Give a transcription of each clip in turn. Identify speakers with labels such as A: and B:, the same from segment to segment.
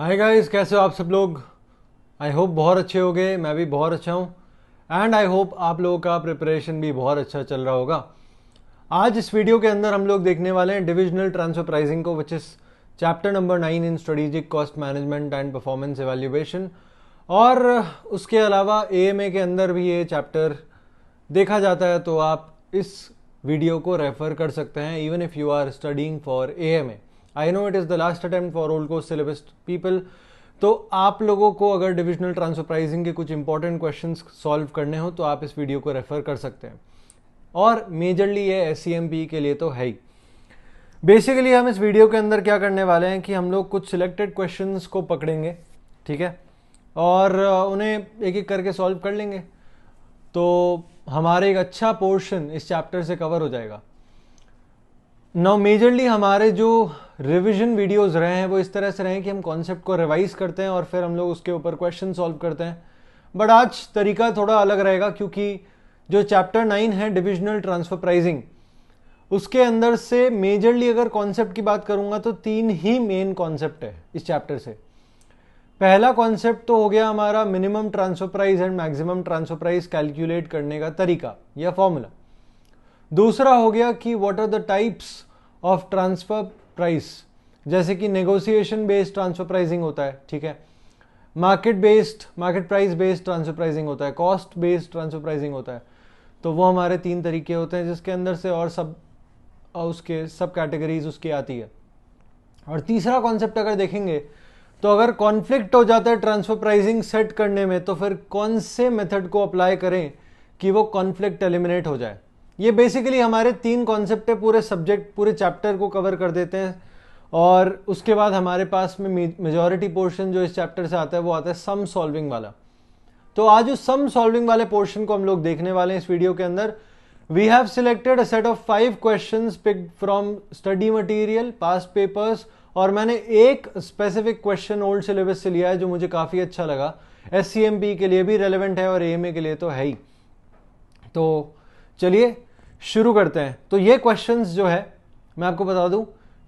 A: Hi guys, कैसे हो आप सब लोग। आई होप बहुत अच्छे होंगे। मैं भी बहुत अच्छा हूँ एंड आई होप आप लोगों का प्रिपरेशन भी बहुत अच्छा चल रहा होगा। आज इस वीडियो के अंदर हम लोग देखने वाले हैं डिविजनल ट्रांसफर प्राइसिंग को, which is chapter number 9 in strategic cost management and performance evaluation. और उसके अलावा एएमए के अंदर भी ये चैप्टर देखा जाता है, तो आप इस वीडियो को रेफर कर सकते हैं even if you are studying for AMA. I know it is the last attempt for old course syllabus people. तो आप लोगों को अगर डिविजनल ट्रांसफर प्राइसिंग के कुछ इंपॉर्टेंट क्वेश्चंस सॉल्व करने हो तो आप इस वीडियो को रेफर कर सकते हैं। और मेजरली ये एससीएमपी के लिए तो है ही। बेसिकली हम इस वीडियो के अंदर क्या करने वाले हैं कि हम लोग कुछ सिलेक्टेड क्वेश्चंस को पकड़ेंगे, ठीक है, और उन्हें एक एक करके सॉल्व कर लेंगे, तो हमारे एक अच्छा पोर्शन इस चैप्टर से कवर हो जाएगा। नाउ मेजरली हमारे जो रिवीजन वीडियोस रहे हैं वो इस तरह से रहे हैं कि हम कॉन्सेप्ट को रिवाइज करते हैं और फिर हम लोग उसके ऊपर क्वेश्चन सॉल्व करते हैं। बट आज तरीका थोड़ा अलग रहेगा, क्योंकि जो चैप्टर 9 है डिविजनल ट्रांसफर प्राइसिंग, उसके अंदर से मेजरली अगर कॉन्सेप्ट की बात करूंगा तो 3 ही मेन कॉन्सेप्ट है इस चैप्टर से। पहला कॉन्सेप्ट तो हो गया हमारा minimum transfer price and maximum transfer price calculate करने का तरीका या फॉर्मूला। दूसरा हो गया कि what are the types of transfer price, जैसे कि नेगोशिएशन बेस्ड ट्रांसफर प्राइसिंग होता है, ठीक है, market price based transfer pricing होता है, कॉस्ट बेस्ड ट्रांसफर प्राइसिंग होता है। तो वो हमारे 3 तरीके होते हैं, जिसके अंदर से और सब उसके सब कैटेगरीज उसकी आती है। और तीसरा कॉन्सेप्ट अगर देखेंगे तो अगर कॉन्फ्लिक्ट हो जाता है ट्रांसफर प्राइसिंग सेट करने में, तो फिर कौन से मेथड को अप्लाई करें कि वो कॉन्फ्लिक्ट एलिमिनेट हो जाए। ये बेसिकली हमारे 3 कॉन्सेप्ट है, पूरे सब्जेक्ट पूरे चैप्टर को कवर कर देते हैं। और उसके बाद हमारे पास में मेजॉरिटी पोर्शन जो इस चैप्टर से आता है वो आता है सम सॉल्विंग वाला। तो आज उस सम सॉल्विंग वाले पोर्शन को हम लोग देखने वाले हैं इस वीडियो के अंदर। We have selected a set of 5 questions picked from study material, past papers, और मैंने एक स्पेसिफिक क्वेश्चन ओल्ड सिलेबस से लिया है जो मुझे काफी अच्छा लगा। एससीएमपी के लिए भी रेलेवेंट है और एएमए के लिए तो है ही। तो चलिए शुरू करते हैं। तो ये क्वेश्चंस जो है मैं आपको बता दूं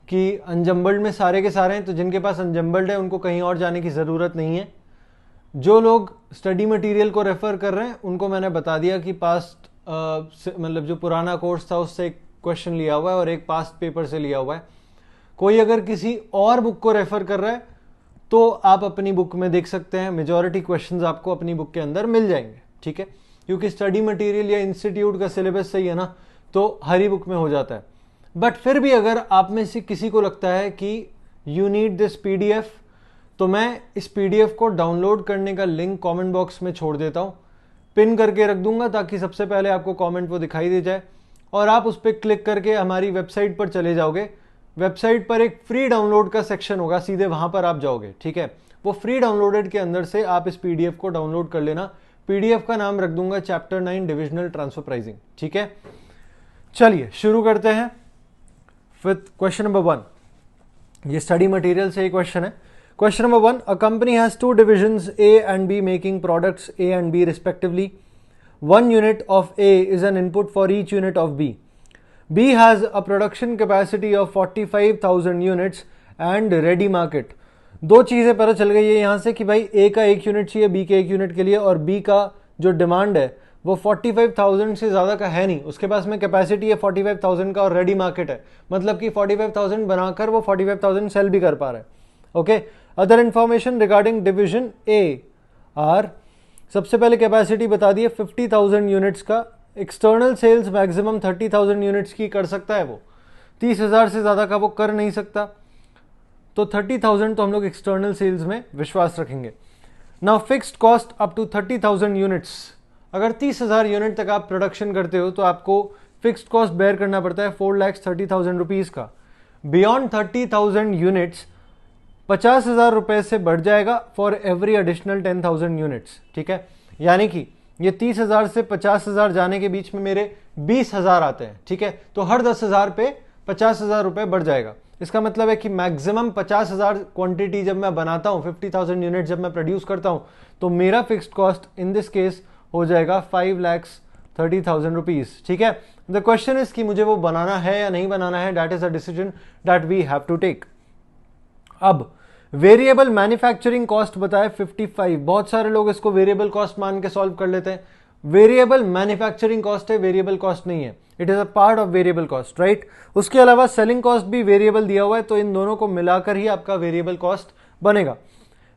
A: कि अनजम्बल्ड में सारे के सारे हैं, तो जिनके पास अनजम्बल्ड है उनको कहीं और जाने की ज़रूरत नहीं है। जो लोग स्टडी मटेरियल को रेफर कर रहे हैं उनको मैंने बता दिया कि पास्ट मतलब जो पुराना कोर्स था उससे एक क्वेश्चन लिया हुआ है और एक पास्ट पेपर से लिया हुआ है। कोई अगर किसी और बुक को रेफर कर रहा है तो आप अपनी बुक में देख सकते हैं, मेजॉरिटी क्वेश्चंस आपको अपनी बुक के अंदर मिल जाएंगे, ठीक है, क्योंकि स्टडी मटेरियल या इंस्टीट्यूट का सिलेबस सही है ना, तो हर ही बुक में हो जाता है। बट फिर भी अगर आप में से किसी को लगता है कि यू नीड दिस पीडीएफ, तो मैं इस पीडीएफ को डाउनलोड करने का लिंक कमेंट बॉक्स में छोड़ देता हूं, पिन करके रख दूंगा ताकि सबसे पहले आपको कमेंट वो दिखाई दे जाए और आप उस पर क्लिक करके हमारी वेबसाइट पर चले जाओगे। वेबसाइट पर एक फ्री डाउनलोड का सेक्शन होगा, सीधे वहां पर आप जाओगे, ठीक है। वो फ्री डाउनलोडेड के अंदर से आप इस पीडीएफ को डाउनलोड कर लेना। पीडीएफ का नाम रख दूंगा चैप्टर 9 डिविजनल ट्रांसफर प्राइसिंग, ठीक है। चलिए शुरू करते हैं विथ क्वेश्चन नंबर 1। ये स्टडी मटेरियल से एक क्वेश्चन है। Question number 1, a company has 2 divisions A and B making products A and B respectively. 1 unit of A is an input for each unit of B. B has a production capacity of 45,000 units and ready market. दो चीजें पता चल गई है यहां से कि भाई A का 1 यूनिट चाहिए B के 1 यूनिट के लिए, और B का जो डिमांड है वो 45,000 से ज्यादा का है नहीं, उसके पास में कैपेसिटी है 45,000 का और रेडी मार्केट है, मतलब कि 45,000 बनाकर वो 45,000 सेल भी कर पा रहा है, okay. Other information regarding division A R, सबसे पहले कैपेसिटी बता दी है 50,000 यूनिट्स का, एक्सटर्नल सेल्स मैक्सिमम 30,000 यूनिट्स की कर सकता है, वो 30,000 से ज्यादा का वो कर नहीं सकता, तो 30,000 तो हम लोग एक्सटर्नल सेल्स में विश्वास रखेंगे। Now fixed cost up to 30,000 units, अगर 30,000 यूनिट तक आप प्रोडक्शन करते हो तो आपको फिक्स्ड कॉस्ट बेयर करना पड़ता है 4,30,000 रुपीज का। बियॉन्ड 30,000 यूनिट्स 50,000 रुपए से बढ़ जाएगा फॉर एवरी एडिशनल 10,000 यूनिट्स, ठीक है। यानी कि ये 30,000 से 50,000 जाने के बीच में मेरे 20,000 आते हैं, ठीक है, तो हर 10,000 पे 50,000 रुपए बढ़ जाएगा। इसका मतलब है कि मैक्सिमम 50,000 क्वांटिटी जब मैं बनाता हूं, 50,000 यूनिट जब मैं प्रोड्यूस करता हूं, तो मेरा fixed cost in this case हो जाएगा 5,30,000 रुपीज, ठीक है। द क्वेश्चन इज कि मुझे वो बनाना है या नहीं बनाना है, that is a decision that we have to take. अब वेरिएबल मैन्युफैक्चरिंग कॉस्ट बताया 55, बहुत सारे लोग इसको वेरिएबल कॉस्ट मान के सॉल्व कर लेते हैं। वेरिएबल मैन्युफैक्चरिंग कॉस्ट है, वेरिएबल कॉस्ट नहीं है, it is a part of variable cost, right. उसके अलावा सेलिंग कॉस्ट भी वेरिएबल दिया हुआ है, तो इन दोनों को मिलाकर ही आपका वेरिएबल कॉस्ट बनेगा।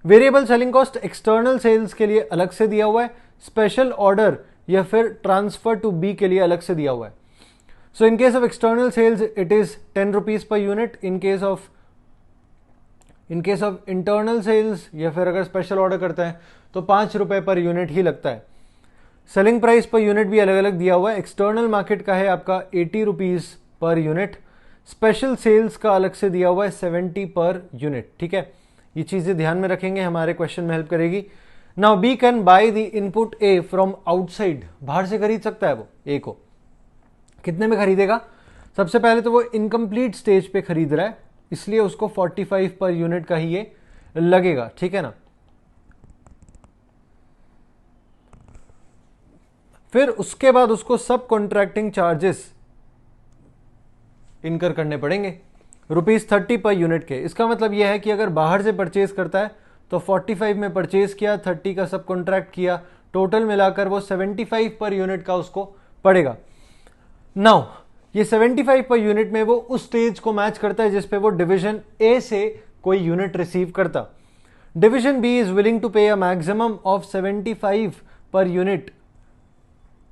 A: Variable selling cost external sales के लिए अलग से दिया हुआ है, स्पेशल ऑर्डर या फिर ट्रांसफर टू बी के लिए अलग से दिया हुआ है। So in case of external sales it is 10 rupees per unit, in case of internal sales या फिर अगर स्पेशल ऑर्डर करते हैं तो 5 रुपए पर यूनिट ही लगता है। सेलिंग प्राइस पर यूनिट भी अलग अलग दिया हुआ है, एक्सटर्नल मार्केट का है आपका 80 rupees per unit, special cells का अलग से दिया हुआ है 70 पर यूनिट, ठीक है। ये चीजें ध्यान में रखेंगे, हमारे क्वेश्चन में हेल्प करेगी। Now B can buy the input A from outside, बाहर से खरीद सकता है वो ए को। कितने में खरीदेगा? सबसे पहले तो वो इनकम्प्लीट स्टेज पे खरीद रहा है, इसलिए उसको 45 पर यूनिट का ही ये लगेगा, ठीक है ना। फिर उसके बाद उसको सब कॉन्ट्रैक्टिंग चार्जेस इनकर करने पड़ेंगे ₹30 पर यूनिट के। इसका मतलब यह है कि अगर बाहर से परचेज करता है तो 45 में परचेज किया, 30 का सब कॉन्ट्रैक्ट किया, टोटल मिलाकर वो 75 पर यूनिट का उसको पड़ेगा। नाउ ये 75 पर यूनिट में वो उस स्टेज को मैच करता है जिसपे वो डिवीजन ए से कोई यूनिट रिसीव करता। Division B is willing to pay a maximum of 75 per unit,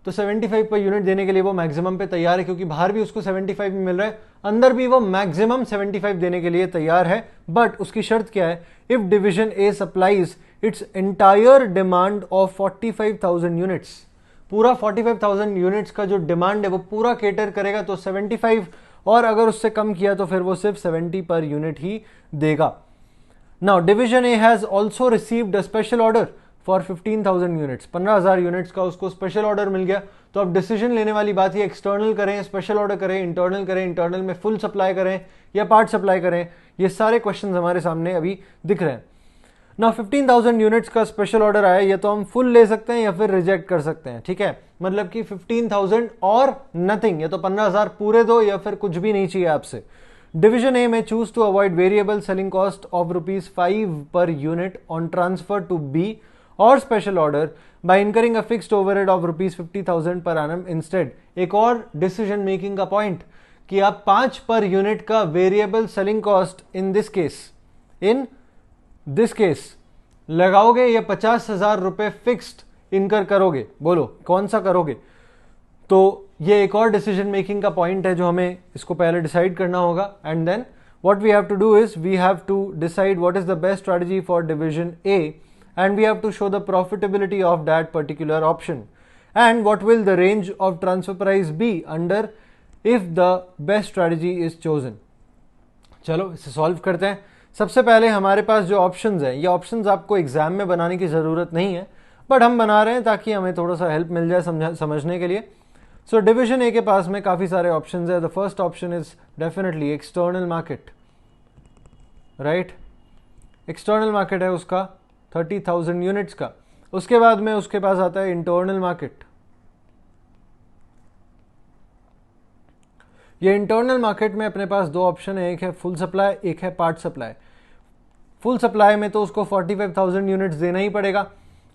A: तो 75 पर यूनिट देने के लिए वो मैक्सिमम पे तैयार है, क्योंकि बाहर भी उसको 75 में मिल रहा है, अंदर भी वो मैक्सिमम 75 देने के लिए तैयार है। बट उसकी शर्त क्या है? If division A supplies its entire demand of 45,000 units, पूरा 45,000 यूनिट्स का जो डिमांड है वो पूरा केटर करेगा तो 75, और अगर उससे कम किया तो फिर वो सिर्फ 70 पर यूनिट ही देगा। Now division A has also received a special order for 15,000 units, 15,000 units का उसको स्पेशल ऑर्डर मिल गया। तो अब डिसीजन लेने वाली बात है, एक्सटर्नल करें, स्पेशल ऑर्डर करें, इंटरनल में फुल सप्लाई करें या पार्ट सप्लाई करें, ये सारे क्वेश्चन हमारे सामने अभी दिख रहे हैं। ना 15,000 यूनिट्स का स्पेशल ऑर्डर आया, ये तो हम फुल ले सकते हैं या फिर रिजेक्ट कर सकते हैं, ठीक है। मतलब कि 15,000 और नथिंग, या तो 15,000 पूरे दो या फिर कुछ भी नहीं चाहिए आपसे। डिवीजन ए में choose to avoid variable selling cost of ₹5 per unit on transfer to B और special order by incurring a fixed overhead of ₹50,000 per annum instead. एक और डिसीजन मेकिंग का पॉइंट कि आप 5 पर यूनिट का variable selling cost in this case लगाओगे या 50,000 रुपए फिक्स्ड इनकर करोगे? बोलो कौन सा करोगे? तो ये एक और डिसीजन मेकिंग का पॉइंट है जो हमें इसको पहले डिसाइड करना होगा। And then what we have to do is we have to decide what is the best strategy for division A, and we have to show the profitability of that particular option, and what will the range of transfer price be under if the best strategy is chosen। चलो इसे solve करते हैं। सबसे पहले हमारे पास जो options हैं, ये ऑप्शंस आपको एग्जाम में बनाने की ज़रूरत नहीं है, बट हम बना रहे हैं ताकि हमें थोड़ा सा हेल्प मिल जाए समझने के लिए। सो डिवीजन ए के पास में काफ़ी सारे ऑप्शंस है। The first option is definitely external market, right. External market है उसका 30,000 यूनिट्स का। उसके बाद में उसके पास आता है इंटरनल मार्केट। ये इंटरनल मार्केट में अपने पास दो ऑप्शन है, एक है फुल सप्लाई, एक है पार्ट सप्लाई। फुल सप्लाई में तो उसको 45,000 यूनिट्स देना ही पड़ेगा,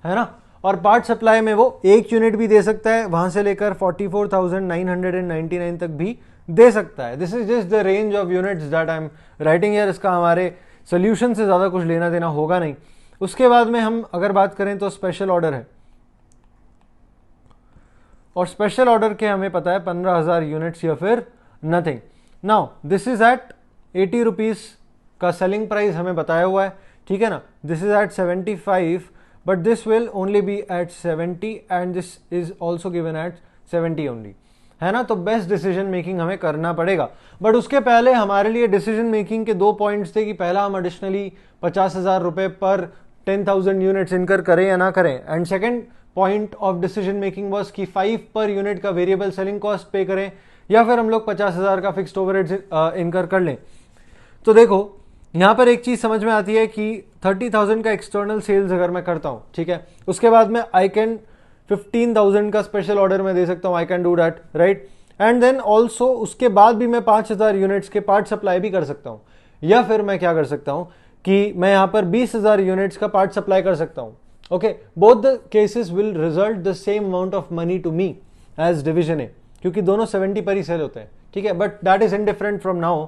A: है ना। और पार्ट सप्लाई में वो 1 यूनिट भी दे सकता है, वहां से लेकर 44,999 तक भी दे सकता है। This is just the range of units that I am writing here. इसका हमारे सोल्यूशन से ज्यादा कुछ लेना देना होगा नहीं। उसके बाद में हम अगर बात करें तो स्पेशल ऑर्डर है, और स्पेशल ऑर्डर के हमें पता है 15,000 यूनिट्स या फिर nothing. Now this is at 80 rupees का सेलिंग प्राइस हमें बताया हुआ है, ठीक है ना। This is at 75, but this will only be at 70 and this is also given at 70 only, है ना। तो बेस्ट डिसीजन मेकिंग हमें करना पड़ेगा। बट उसके पहले हमारे लिए डिसीजन मेकिंग के दो पॉइंट्स थे कि पहला हम एडिशनली 50,000 रुपए पर 10,000 यूनिट्स इनकर करें या ना करें, and second point of decision making was कि 5 पर यूनिट का वेरिएबल सेलिंग कॉस्ट पे करें या फिर हम लोग 50,000 का फिक्स्ड ओवरहेड इनकर कर लें। तो देखो यहां पर एक चीज समझ में आती है कि 30,000 का एक्सटर्नल सेल्स अगर मैं करता हूं, ठीक है, उसके बाद में आई कैन 15,000 का स्पेशल ऑर्डर मैं दे सकता हूं, I can do that, right. And then also उसके बाद भी मैं 5,000 यूनिट्स के पार्ट सप्लाई भी कर सकता हूं, या फिर मैं क्या कर सकता हूं कि मैं यहाँ पर 20,000 यूनिट्स का पार्ट सप्लाई कर सकता हूँ. Okay, both the cases will result the same amount of money to me as division A, क्योंकि दोनों 70 पर ही सेल होते हैं. ठीक है, but that is indifferent from now.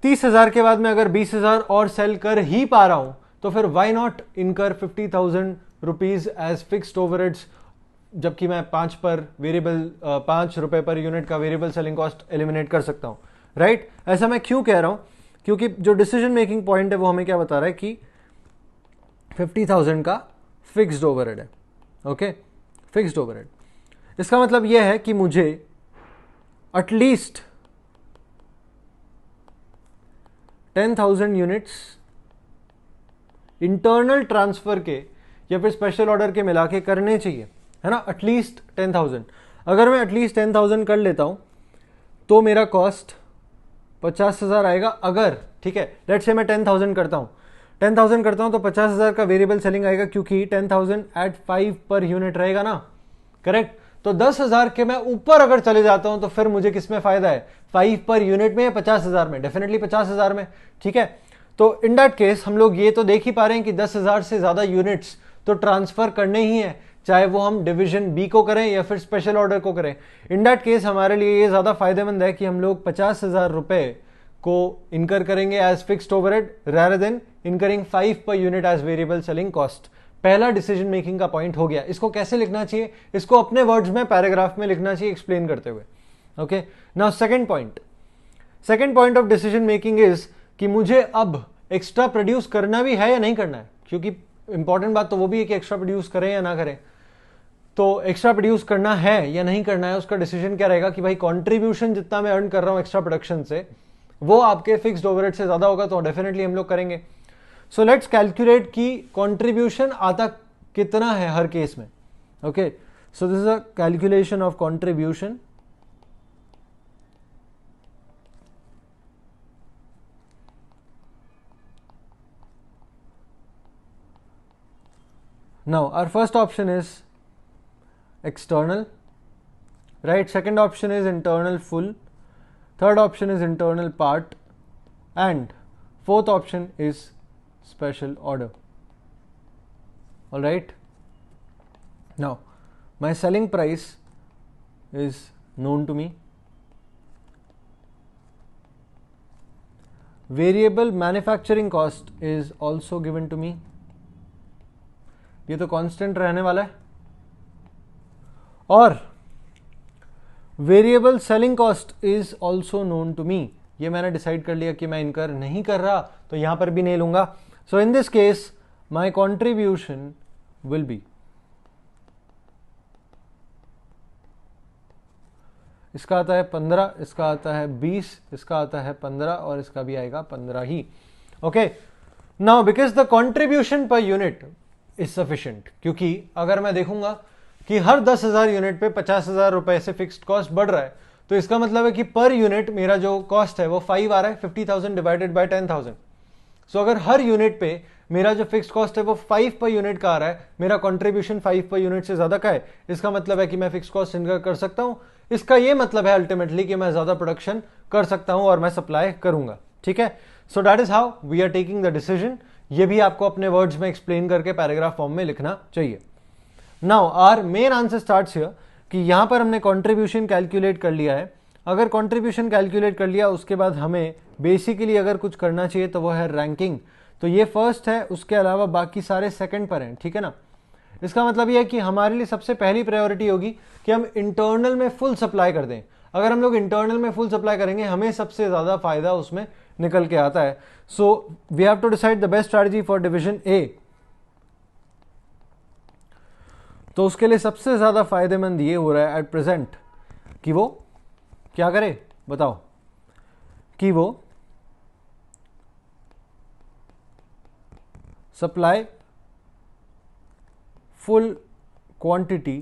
A: 30,000 के बाद मैं अगर 20,000 और सेल कर ही पा रहा हूं तो फिर वाई नॉट इनकर 50,000 रुपीज एज फिक्स्ड ओवरहेड्स, जबकि मैं 5 रुपए पर यूनिट का वेरिएबल सेलिंग कॉस्ट एलिमिनेट कर सकता हूं. राइट, ऐसा मैं क्यों कह रहा हूं? क्योंकि जो डिसीजन मेकिंग पॉइंट है वो हमें क्या बता रहा है कि 50,000 का फिक्स्ड ओवरहेड है. Okay, fixed overhead. इसका मतलब यह है कि मुझे एटलीस्ट 10,000 यूनिट्स इंटरनल ट्रांसफर के या फिर स्पेशल ऑर्डर के मिला के करने चाहिए, है ना. एटलीस्ट 10,000. अगर मैं एटलीस्ट 10,000 कर लेता हूं तो मेरा कॉस्ट 50,000 आएगा. अगर, ठीक है, लेट्स से मैं 10,000 करता हूं तो 50,000 का वेरिएबल सेलिंग आएगा, क्योंकि 10,000 एट 5 पर यूनिट रहेगा ना. करेक्ट. तो 10,000 के मैं ऊपर अगर चले जाता हूं तो फिर मुझे किसमें फायदा है? 5 पर यूनिट में या 50,000 में? डेफिनेटली 50,000 में. ठीक है, तो इन दैट केस हम लोग ये तो देख ही पा रहे हैं कि 10,000 से ज्यादा यूनिट्स तो ट्रांसफर करने ही है, चाहे वो हम डिवीजन बी को करें या फिर स्पेशल ऑर्डर को करें. इन दैट केस हमारे लिए ये ज्यादा फायदेमंद है कि हम लोग 50,000 रुपए को इनकर करेंगे as fixed overhead rather than incurring 5 per unit as variable selling cost. पहला डिसीजन मेकिंग का पॉइंट हो गया. इसको कैसे लिखना चाहिए? इसको अपने वर्ड्स में पैराग्राफ में लिखना चाहिए एक्सप्लेन करते हुए. Okay, now second point of decision making is कि मुझे अब एक्स्ट्रा प्रोड्यूस करना भी है या नहीं करना है, क्योंकि इंपॉर्टेंट बात तो वो भी है कि एक्स्ट्रा प्रोड्यूस करें या ना करें. तो एक्स्ट्रा प्रोड्यूस करना है या नहीं करना है, उसका डिसीजन क्या रहेगा कि भाई कॉन्ट्रीब्यूशन जितना मैं अर्न कर रहा हूं एक्स्ट्रा प्रोडक्शन से वो आपके फिक्स्ड ओवरहेड से ज्यादा होगा, तो डेफिनेटली हम लोग करेंगे. सो लेट्स कैलकुलेट कि कंट्रीब्यूशन आता कितना है हर केस में. Okay, so this is a calculation of contribution. Now our first option is external, right? Second option is internal full, third option is internal part, and fourth option is special order. All right, now my selling price is known to me. Variable manufacturing cost is also given to me. ये तो constant रहने वाला है. और variable selling cost is also known to me. ये मैंने decide कर लिया कि मैं इनकर नहीं कर रहा तो यहां पर भी नहीं लूंगा. So in this case my contribution will be, इसका आता है 15, इसका आता है 20, इसका आता है 15 और इसका भी आएगा 15 ही. Okay, now because the contribution per unit is sufficient, क्योंकि अगर मैं देखूंगा कि हर 10,000 यूनिट पे 50,000 रुपए से फिक्स्ड कॉस्ट बढ़ रहा है, तो इसका मतलब है कि पर यूनिट मेरा जो कॉस्ट है वो 5 आ रहा है. 50,000 डिवाइडेड बाय 10,000. सो अगर हर यूनिट पे मेरा जो फिक्स्ड कॉस्ट है वो 5 पर यूनिट का आ रहा है, मेरा कंट्रीब्यूशन 5 पर यूनिट से ज्यादा का है, इसका मतलब है कि मैं फिक्स्ड कॉस्ट इनकर कर सकता हूं. इसका ये मतलब है अल्टीमेटली कि मैं ज्यादा प्रोडक्शन कर सकता हूं और मैं सप्लाई करूंगा. ठीक है, so that is how we are taking the decision. ये भी आपको अपने वर्ड्स में एक्सप्लेन करके पैराग्राफ फॉर्म में लिखना चाहिए. Now our main answer starts here कि यहां पर हमने कंट्रीब्यूशन कैलकुलेट कर लिया है. अगर कंट्रीब्यूशन कैलकुलेट कर लिया उसके बाद हमें बेसिकली अगर कुछ करना चाहिए तो वो है रैंकिंग. तो ये फर्स्ट है, उसके अलावा बाकी सारे सेकंड पर हैं. ठीक है ना. इसका मतलब ये है कि हमारे लिए सबसे पहली प्रायोरिटी होगी कि हम इंटरनल में फुल सप्लाई कर दें. अगर हम लोग इंटरनल में फुल सप्लाई करेंगे हमें सबसे ज्यादा फायदा उसमें निकल के आता है. So we have to decide the best strategy for division A. तो उसके लिए सबसे ज्यादा फायदेमंद ये हो रहा है एट प्रेजेंट कि वो क्या करे, बताओ, कि वो supply full quantity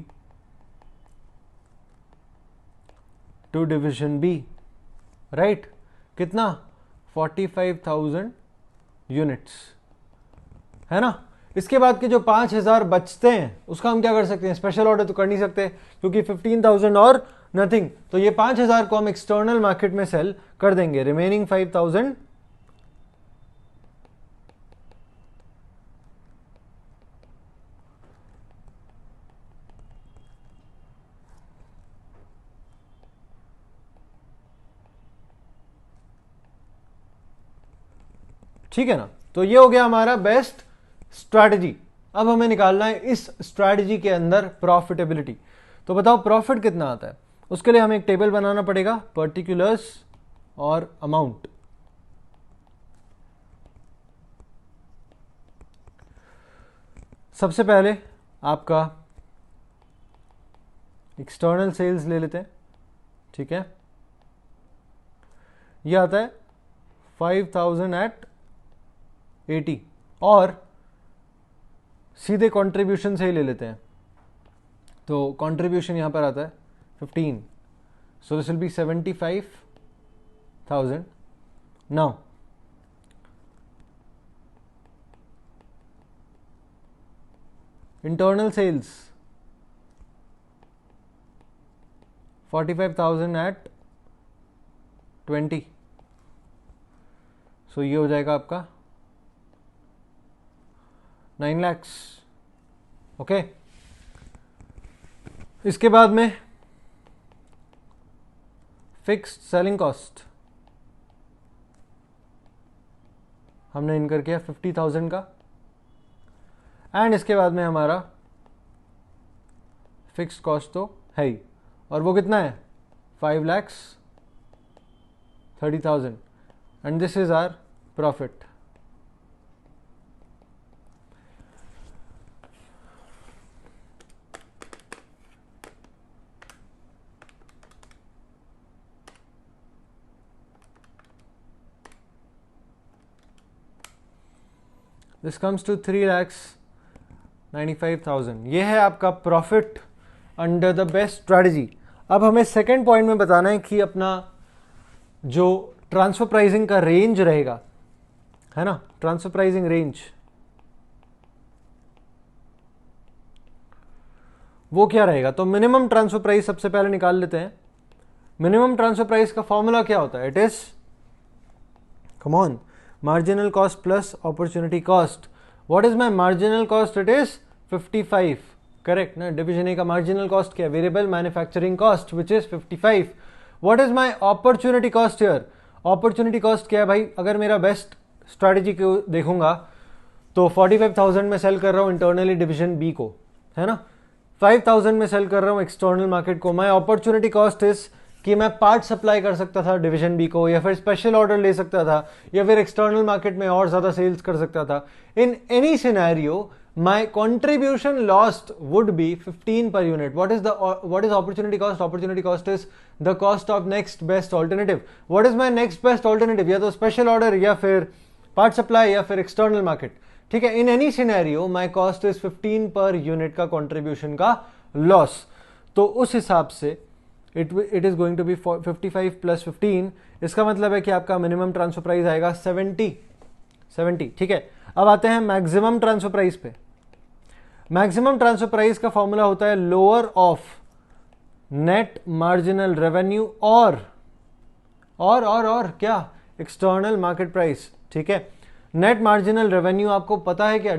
A: to division B. Right, कितना? 45,000 यूनिट्स, है ना. इसके बाद के जो 5,000 बचते हैं उसका हम क्या कर सकते हैं? स्पेशल ऑर्डर तो कर नहीं सकते क्योंकि 15,000 और नथिंग. तो ये 5,000 को हम एक्सटर्नल मार्केट में सेल कर देंगे. रिमेनिंग 5,000 ठीक है ना। तो ये हो गया हमारा बेस्ट स्ट्रैटेजी। अब हमें निकालना है इस स्ट्रैटेजी के अंदर प्रॉफिटेबिलिटी। तो बताओ प्रॉफिट कितना आता है। उसके लिए हमें एक टेबल बनाना पड़ेगा, पर्टिकुलर्स और अमाउंट। सबसे पहले आपका एक्सटर्नल सेल्स ले लेते हैं, ठीक है। ये आता है 5000 एट 80 और सीधे कंट्रीब्यूशन से ही ले लेते हैं। तो कंट्रीब्यूशन यहां पर आता है 15, so this will be 75,000। Now internal sales 45,000 at 20, so ये हो जाएगा आपका 9 lakhs। ओके, इसके बाद में फिक्स्ड सेलिंग कॉस्ट हमने इनकर किया 50,000 का, एंड इसके बाद में हमारा फिक्स्ड कॉस्ट तो है ही, और वो कितना है 5,30,000, and this is our profit. This comes to 3,95,000। ये है आपका profit under the best strategy. अब हमें सेकेंड पॉइंट में बताना है कि अपना जो ट्रांसफर प्राइसिंग का रेंज रहेगा, है ना, ट्रांसफर प्राइसिंग रेंज वो क्या रहेगा। तो मिनिमम ट्रांसफर प्राइस सबसे पहले निकाल लेते हैं। मिनिमम ट्रांसफर प्राइस का फॉर्मूला क्या होता है, it is come on marginal cost plus opportunity cost. What is my marginal cost? It is 55, correct ना। डिवीजन ए का marginal cost क्या है, variable manufacturing cost which is 55. What is my opportunity cost here? opportunity cost क्या है भाई, अगर मेरा best strategy को देखूंगा तो 45,000 में सेल कर रहा हूँ इंटरनली डिवीजन बी को, है ना, 5,000 में सेल कर रहा हूँ एक्सटर्नल मार्केट को। माई अपॉर्चुनिटी कॉस्ट इज कि मैं पार्ट सप्लाई कर सकता था डिवीजन बी को, या फिर स्पेशल ऑर्डर ले सकता था, या फिर एक्सटर्नल मार्केट में और ज्यादा सेल्स कर सकता था। इन any scenario my contribution lost would be 15 per unit. What is opportunity cost? Opportunity cost is the cost of next best alternative. What is my next best alternative? या तो special order, या फिर part supply, या फिर external market, ठीक है। In any scenario my cost is 15 per unit का contribution का लॉस। तो उस हिसाब से it is going to be 55 plus 15। इसका मतलब है कि आपका मिनिमम ट्रांसफर प्राइस आएगा 70, ठीक है। अब आते हैं मैक्सिमम ट्रांसफर प्राइस पे। मैक्सिमम ट्रांसफर प्राइस का फॉर्मूला होता है lower of net marginal revenue और क्या, एक्सटर्नल मार्केट प्राइस, ठीक है। नेट मार्जिनल रेवेन्यू आपको पता है क्या,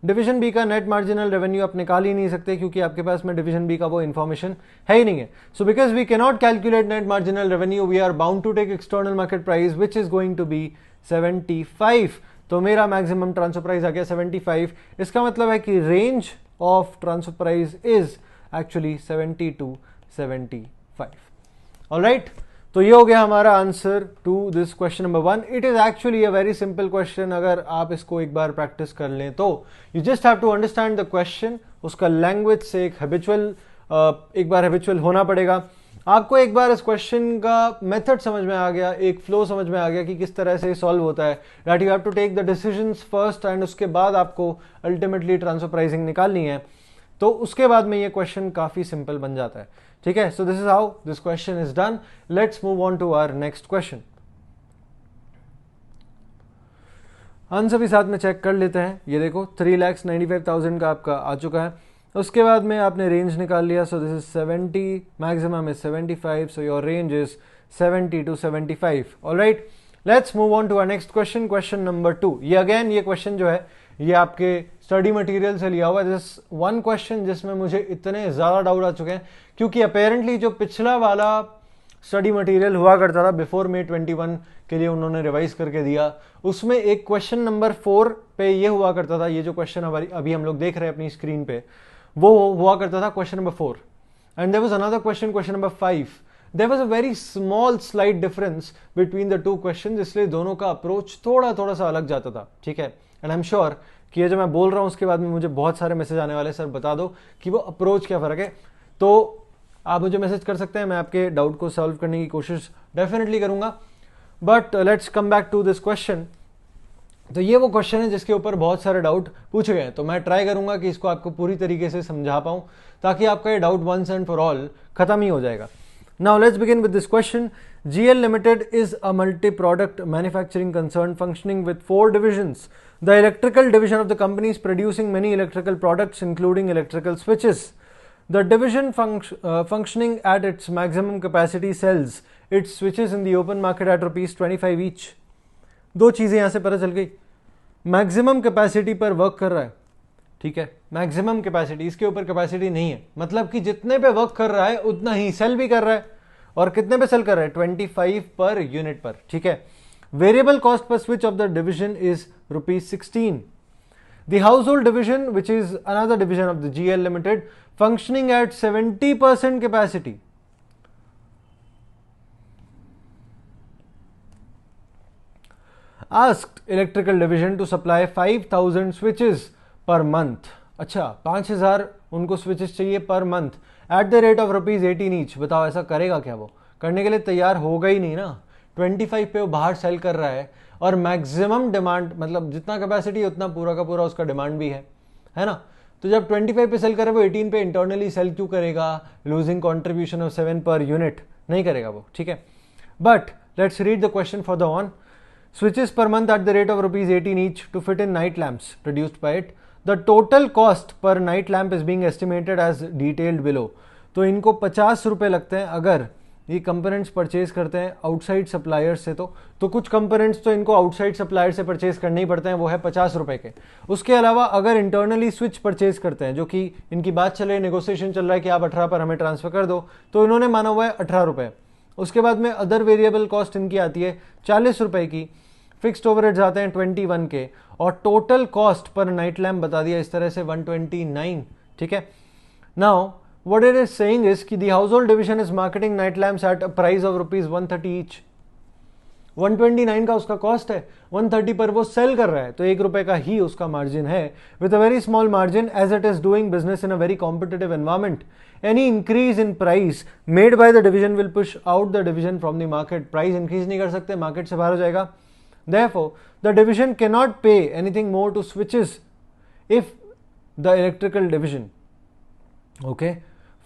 A: डिवीजन बी का नेट मार्जिनल रेवेन्यू आप निकाल ही नहीं सकते, क्योंकि आपके पास में डिवीजन बी का वो इन्फॉर्मेशन है ही नहीं है। So because we can not calculate net marginal revenue, we are bound to take external market price which is going to be 75। तो मेरा मैक्सिमम ट्रांसफर प्राइस आ गया 75। इसका मतलब है कि range of transfer price is actually 70 to 75। Alright, तो ये हो गया हमारा answer to this question number 1। It is actually a very simple question. अगर आप इसको एक बार प्रैक्टिस कर लें तो you just have to understand the question. उसका लैंग्वेज से एक बार हैबिचुअल होना पड़ेगा। आपको एक बार इस क्वेश्चन का मेथड समझ में आ गया, एक फ्लो समझ में आ गया कि किस तरह से सॉल्व होता है, that you have to take the decisions first, and उसके बाद आपको अल्टीमेटली ट्रांसफर प्राइसिंग निकालनी है। तो उसके बाद में ये क्वेश्चन काफी सिंपल बन जाता है, ठीक है। So this is how this question is done. Let's move on to our next question. Answer भी साथ में चेक कर लेते हैं। ये देखो 3,95,000 का आपका आ चुका है। उसके बाद में आपने रेंज निकाल लिया। So this is 70, maximum is 75, so your range is 70 to 75। Alright, let's move on to our next question, question number 2। ये अगेन ये क्वेश्चन जो है ये आपके स्टडी मटेरियल से लिया हुआ है। दिस वन क्वेश्चन जिसमें मुझे इतने ज्यादा डाउट आ चुके हैं, क्योंकि अपेरेंटली जो पिछला वाला स्टडी मटेरियल हुआ करता था बिफोर May 21 के लिए उन्होंने रिवाइज करके दिया, उसमें एक क्वेश्चन नंबर 4 पे ये हुआ करता था, ये जो क्वेश्चन अभी हम लोग देख रहे हैं अपनी स्क्रीन पे, वो हुआ करता था question number 4, and there was another question number 5. There was a very small slight difference between the two question, इसलिए दोनों का अप्रोच थोड़ा सा अलग जाता था. ठीक है, एंड आई एम श्योर कि ये जो मैं बोल रहा हूँ उसके बाद में मुझे बहुत सारे मैसेज आने वाले, सर बता दो कि वो अप्रोच क्या फ़र्क है. तो आप मुझे मैसेज कर सकते हैं, मैं आपके डाउट को सॉल्व करने की कोशिश डेफिनेटली करूंगा. But let's come back to this question. तो ये वो क्वेश्चन है जिसके ऊपर बहुत सारे डाउट पूछे गए, तो मैं ट्राई करूंगा कि इसको आपको पूरी तरीके से समझा पाऊं ताकि आपका ये doubt once and for all खत्म ही हो जाएगा. Now let's begin with this question. GL Limited is a multi-product manufacturing concern functioning with 4 divisions. The electrical division of the company is producing many electrical products including electrical switches. The division functioning at its maximum capacity sells its switches in the open market at ₹25 each. दो चीज़ें यहाँ से पता चल गई. Maximum capacity पर work कर रहा है, ठीक है, मैक्सिमम कैपेसिटी, इसके ऊपर कैपेसिटी नहीं है, मतलब कि जितने पे वर्क कर रहा है उतना ही सेल भी कर रहा है. और कितने पे सेल कर रहा है? 25 पर यूनिट पर. ठीक है. Variable cost per switch off the division is ₹16. The household division, which is another division of the GL Limited, functioning at 70% capacity. Asked electrical division to supply 5,000 switches per month. अच्छा, 5,000 उनको switches चाहिए per month at the rate of ₹18 each. बताओ ऐसा करेगा क्या? वो करने के लिए तैयार होगा ही नहीं ना. 25 पे वो बाहर सेल कर रहा है और मैक्सिमम डिमांड, मतलब जितना कैपेसिटी उतना पूरा का पूरा उसका डिमांड भी है ना. तो जब 25 पे सेल करे वो 18 पे इंटरनली सेल क्यों करेगा? Losing contribution of 7 per unit नहीं करेगा वो. ठीक है. But let's read the question for the on. Switches per month at the rate of ₹18 each to fit in night lamps produced by it. The total cost per night lamp is being estimated as detailed below. तो इनको 50 रुपए लगते हैं अगर ये components purchase करते हैं outside supplier से. तो कुछ कंपोनेंट्स तो इनको आउटसाइड सप्लायर से परचेज करने ही पड़ते हैं, वो है 50 रुपए के. उसके अलावा अगर इंटरनली स्विच परचेज करते हैं, जो कि इनकी बात चल रही है, नेगोशिएशन चल रहा है कि आप 18 पर हमें ट्रांसफर कर दो, तो इन्होंने माना हुआ है 18 रुपए. उसके बाद में अदर वेरिएबल कॉस्ट इनकी आती है 40 रुपए की, फिक्स्ड ओवरहेड्स आते हैं 21 के, और total cost per night lamp बता दिया इस तरह से 129. ठीक है. Now what it is saying is कि the household division is marketing night lamps at a price of ₹130 each. 129 का उसका कॉस्ट है, 130 पर वो सेल कर रहा है, तो ₹1 का ही उसका मार्जिन है, with a very small margin as it is doing business in a very competitive environment. Any increase in price made by the division will push out the division from the market. Price increase नहीं कर सकते, market से बाहर हो जाएगा. Therefore, the division cannot pay anything more to switches if the electrical division. Okay.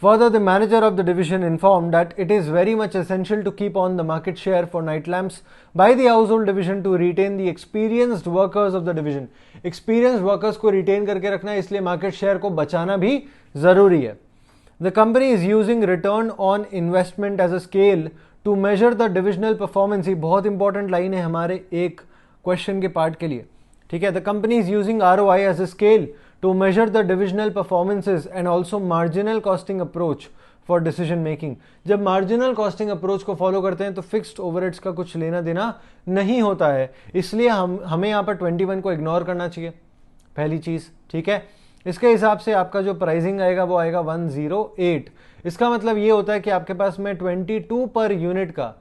A: Further, the manager of the division informed that it is very much essential to keep on the market share for night lamps by the household division to retain the experienced workers of the division. Experienced workers को retain करके रखना है, इसलिए market share को बचाना भी जरूरी है. The company is using return on investment as a scale to measure the divisional performance. ये बहुत इंपॉर्टेंट लाइन है हमारे एक क्वेश्चन के पार्ट के लिए. ठीक है. The company is using ROI as a scale to measure the divisional performances and also marginal costing approach for decision making. जब marginal costing approach को फॉलो करते हैं तो फिक्स्ड ओवरहेड्स का कुछ लेना देना नहीं होता है, इसलिए हमें यहाँ पर 21 को इग्नोर करना चाहिए, पहली चीज. ठीक है. इसके हिसाब से आपका जो प्राइसिंग आएगा वो आएगा 108. इसका मतलब ये होता है कि आपके पास में 22 पर यूनिट का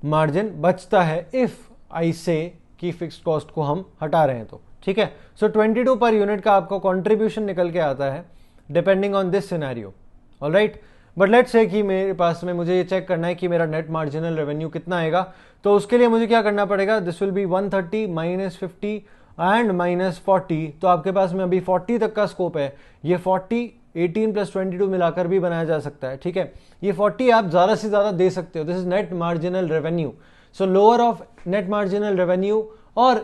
A: मार्जिन बचता है इफ आई से कि फिक्स्ड कॉस्ट को हम हटा रहे हैं तो. ठीक है. सो 22 पर यूनिट का आपको कंट्रीब्यूशन निकल के आता है depending on this scenario. Alright. But let's say कि मेरे पास में मुझे ये चेक करना है कि मेरा नेट मार्जिनल रेवेन्यू कितना आएगा, तो उसके लिए मुझे क्या करना पड़ेगा? This will B 130 - 50 and -40. तो आपके पास में अभी 40 तक का स्कोप है. ये 40 18 + 22 मिलाकर भी बनाया जा सकता है. ठीक है. ये 40 आप ज़्यादा से ज़्यादा दे सकते हो. This is net marginal revenue. So lower of net marginal revenue और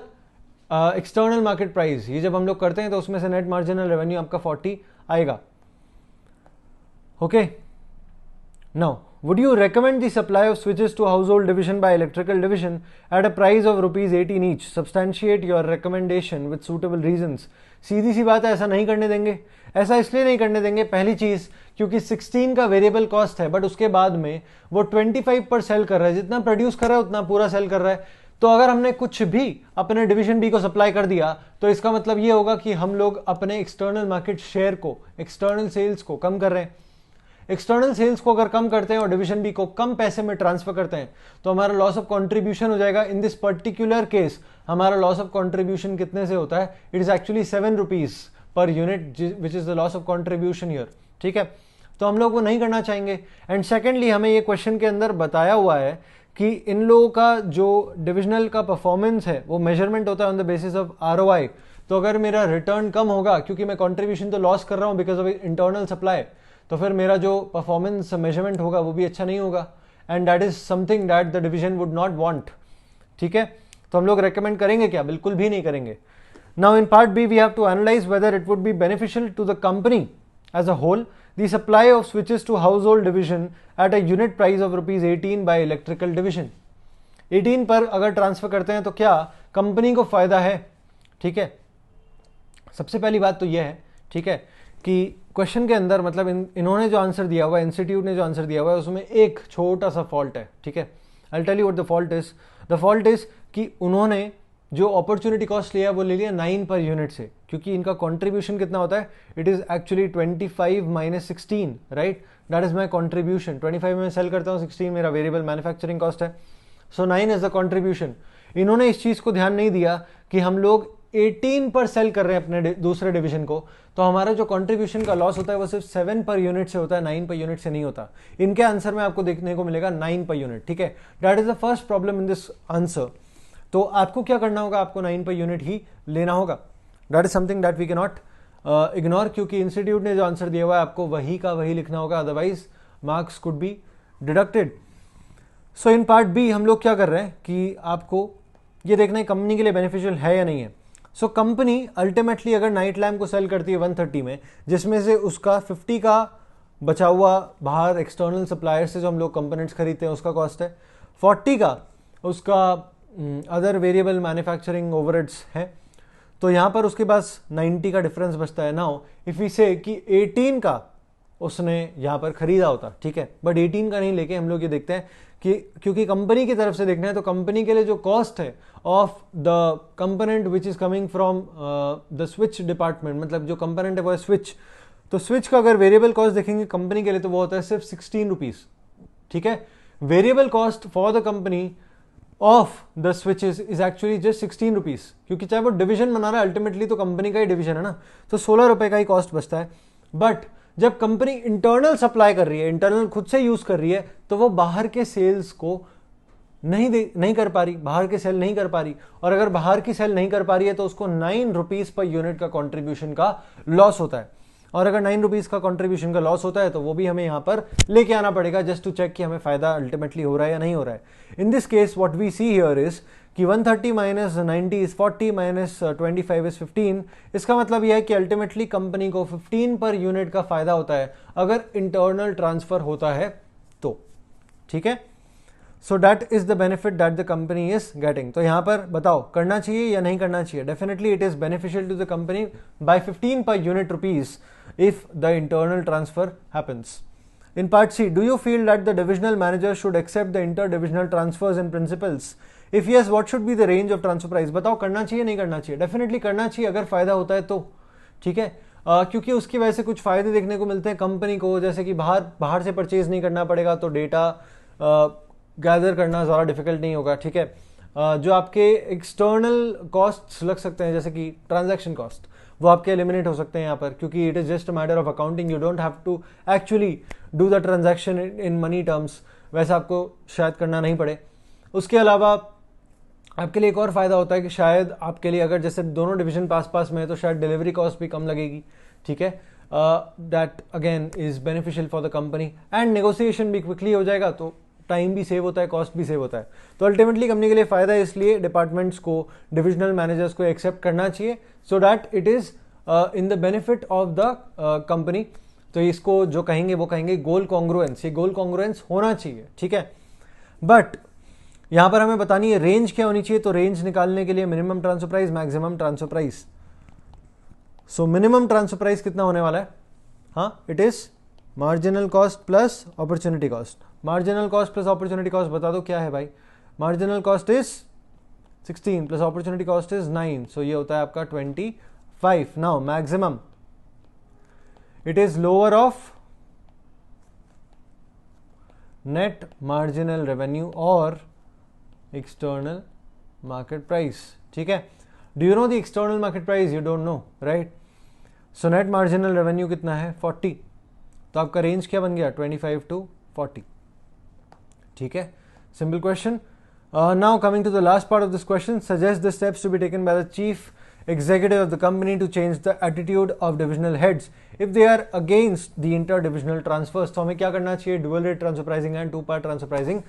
A: एक्सटर्नल मार्केट प्राइस, ये जब हम लोग करते हैं तो उसमें से नेट मार्जिनल रेवेन्यू आपका 40 आएगा. Okay. Now Would you recommend the supply of switches to household division by electrical division at a price of ₹18 each? Substantiate your recommendation with suitable reasons. सीधी सी बात है, ऐसा नहीं करने देंगे। ऐसा इसलिए नहीं करने देंगे, पहली चीज क्योंकि 16 का वेरिएबल कॉस्ट है, बट उसके बाद में वो 25 पर सेल कर रहा है, जितना प्रोड्यूस कर रहा है उतना पूरा सेल कर रहा है। तो अगर हमने कुछ भी अपने डिवीजन बी को सप्लाई कर दिया तो इसका मतलब ये होगा कि हम लोग अपने एक्सटर्नल मार्केट शेयर को, एक्सटर्नल सेल्स को कम कर रहे हैं। एक्सटर्नल सेल्स को अगर कम करते हैं और डिवीजन बी को कम पैसे में ट्रांसफर करते हैं तो हमारा लॉस ऑफ कंट्रीब्यूशन हो जाएगा। इन दिस पर्टिकुलर केस हमारा लॉस ऑफ कंट्रीब्यूशन कितने से होता है? It is actually ₹7 per unit, which is the loss of contribution here. ठीक है, तो हम लोग वो नहीं करना चाहेंगे। एंड सेकेंडली हमें ये क्वेश्चन के अंदर बताया हुआ है कि इन लोगों का जो डिविजनल का परफॉर्मेंस है वो मेजरमेंट होता है on the basis of ROI। तो अगर मेरा रिटर्न कम होगा क्योंकि मैं कंट्रीब्यूशन तो लॉस कर रहा हूं बिकॉज ऑफ इंटरनल सप्लाई, तो फिर मेरा जो परफॉर्मेंस मेजरमेंट होगा वो भी अच्छा नहीं होगा। And that is something that the division would not want. ठीक है, तो हम लोग रेकमेंड करेंगे क्या? बिल्कुल भी नहीं करेंगे। Now in part B we have to analyse whether it would be beneficial to the company as a whole the supply of switches to household division at a unit price of ₹18 by electrical division। 18 पर अगर transfer करते हैं तो क्या company को फायदा है? ठीक है, सबसे पहली बात तो यह है, ठीक है, कि क्वेश्चन के अंदर मतलब इन्होंने जो आंसर दिया हुआ है, इंस्टीट्यूट ने जो आंसर दिया हुआ है, उसमें एक छोटा सा फॉल्ट है। ठीक है, I will tell you what the fault is. The fault is कि उन्होंने जो अपॉर्चुनिटी कॉस्ट लिया वो ले लिया 9 पर यूनिट से, क्योंकि इनका कंट्रीब्यूशन कितना होता है? It is actually 25 - 16, right? That is my contribution. 25 में सेल करता हूँ, 16 मेरा वेरिएबल मैन्युफैक्चरिंग कॉस्ट है, सो 9 इज द कंट्रीब्यूशन। इन्होंने इस चीज को ध्यान नहीं दिया कि हम लोग 18 पर सेल कर रहे हैं अपने दूसरे डिवीजन को, तो हमारा जो कंट्रीब्यूशन का लॉस होता है वो सिर्फ 7 पर यूनिट से होता है, 9 पर यूनिट से नहीं होता। इनके आंसर में आपको देखने को मिलेगा 9 पर यूनिट। ठीक है, that is the first problem in this answer. तो आपको क्या करना होगा? आपको 9 पर यूनिट ही लेना होगा। That is something that we can नॉट इग्नोर, क्योंकि इंस्टीट्यूट ने जो आंसर दिया हुआ है आपको वही का वही लिखना होगा, otherwise marks could be deducted. So in part B हम लोग क्या कर रहे हैं कि आपको ये देखना है कंपनी के लिए बेनिफिशियल है या नहीं है। सो कंपनी अल्टीमेटली अगर नाइट लैम्प को सेल करती है 130 में, जिसमें से उसका 50 का बचा हुआ बाहर एक्सटर्नल सप्लायर से जो हम लोग कंपोनेंट्स खरीदते हैं उसका कॉस्ट है, 40 का उसका अदर वेरिएबल मैन्युफैक्चरिंग ओवरहेड्स है, तो यहाँ पर उसके पास 90 का डिफरेंस बचता है। नाउ इफ वी से कि 18 का उसने यहाँ पर खरीदा होता, ठीक है, बट 18 का नहीं लेके हम लोग ये देखते हैं कि क्योंकि कंपनी की तरफ से देखना है, तो कंपनी के लिए जो कॉस्ट है of the component which is coming from the switch department, मतलब जो कंपोनेंट है वो है स्विच, तो स्विच का अगर वेरिएबल कॉस्ट देखेंगे कंपनी के लिए तो वो होता है सिर्फ ₹16। ठीक है, variable cost for the company of the switches is actually just ₹16, क्योंकि चाहे वो डिवीजन बना रहा है अल्टीमेटली तो कंपनी का ही डिवीजन है ना, तो ₹16 का ही कॉस्ट बचता है। बट जब कंपनी इंटरनल सप्लाई कर रही है, इंटरनल खुद से यूज कर रही है, तो वो बाहर के सेल्स को नहीं कर पा रही, बाहर के सेल नहीं कर पा रही, और अगर बाहर की सेल नहीं कर पा रही है तो उसको ₹9 पर यूनिट का कंट्रीब्यूशन का लॉस होता है। और अगर ₹9 का कंट्रीब्यूशन का लॉस होता है तो वो भी हमें यहां पर लेके आना पड़ेगा जस्ट टू चेक कि हमें फायदा अल्टीमेटली हो रहा है या नहीं हो रहा है। In this case what we see here is कि 130 - 90 इज 40 - 25 इज 15। इसका मतलब यह है कि अल्टीमेटली कंपनी को 15 पर यूनिट का फायदा होता है अगर इंटरनल ट्रांसफर होता है तो। ठीक है, so that is the benefit that the company is getting. तो यहां पर बताओ करना चाहिए या नहीं करना चाहिए? Definitely it is beneficial to the company by 15 per unit rupees if the internal transfer happens. In part C, do you feel that the divisional manager should accept the inter-divisional transfers and principals? If yes, what should be the range of transfer price? बताओ करना चाहिए नहीं करना चाहिए? Definitely करना चाहिए अगर फायदा होता है तो। ठीक है, क्योंकि उसकी वजह से कुछ फायदे देखने को मिलते हैं कंपनी को, जैसे कि बाहर से परचेज नहीं करना पड़ेगा, तो डेटा गैदर करना ज़्यादा डिफिकल्ट नहीं होगा। ठीक है, जो आपके एक्सटर्नल कॉस्ट लग सकते हैं जैसे कि ट्रांजैक्शन कॉस्ट, वो आपके एलिमिनेट हो सकते हैं यहाँ पर, क्योंकि it is just a matter of accounting, you don't have to actually do the transaction in money terms, वैसा आपको शायद करना नहीं पड़े। उसके अलावा आपके लिए एक और फायदा होता है कि शायद आपके लिए अगर जैसे दोनों डिवीजन पास में है तो शायद डिलीवरी कॉस्ट भी कम लगेगी। ठीक है, that again is beneficial for the company, and negotiation भी क्विकली हो जाएगा, तो टाइम भी सेव होता है, कॉस्ट भी सेव होता है। तो अल्टीमेटली कंपनी के लिए फायदा है, इसलिए डिपार्टमेंट्स को, डिविजनल मैनेजर्स को एक्सेप्ट करना चाहिए so that it is in the benefit of the company. तो इसको जो कहेंगे वो कहेंगे गोल कॉन्ग्रुएंस। ये गोल कॉन्ग्रुएंस होना चाहिए, ठीक है। बट यहां पर हमें बतानी है रेंज क्या होनी चाहिए, तो रेंज निकालने के लिए minimum transfer price, maximum transfer price. So minimum transfer price कितना होने वाला है? हाँ, it is marginal cost plus opportunity cost. Marginal cost plus opportunity cost बता दो क्या है भाई? Marginal cost is 16 plus opportunity cost is 9, सो ये होता है आपका 25। Now maximum, it is lower of net marginal revenue और एक्सटर्नल मार्केट प्राइस, ठीक है। Do you know the external market price? You don't know, right. So net marginal revenue कितना है? 40। तो आपका रेंज क्या बन गया? 25 to 40, ठीक है। Simple question. Now coming to the last part of this question, suggest the steps to be taken by the chief executive of the company to change the attitude of divisional heads if they are against the inter-divisional transfers। तो हमें क्या करना चाहिए? dual rate transfer pricing and two part transfer pricing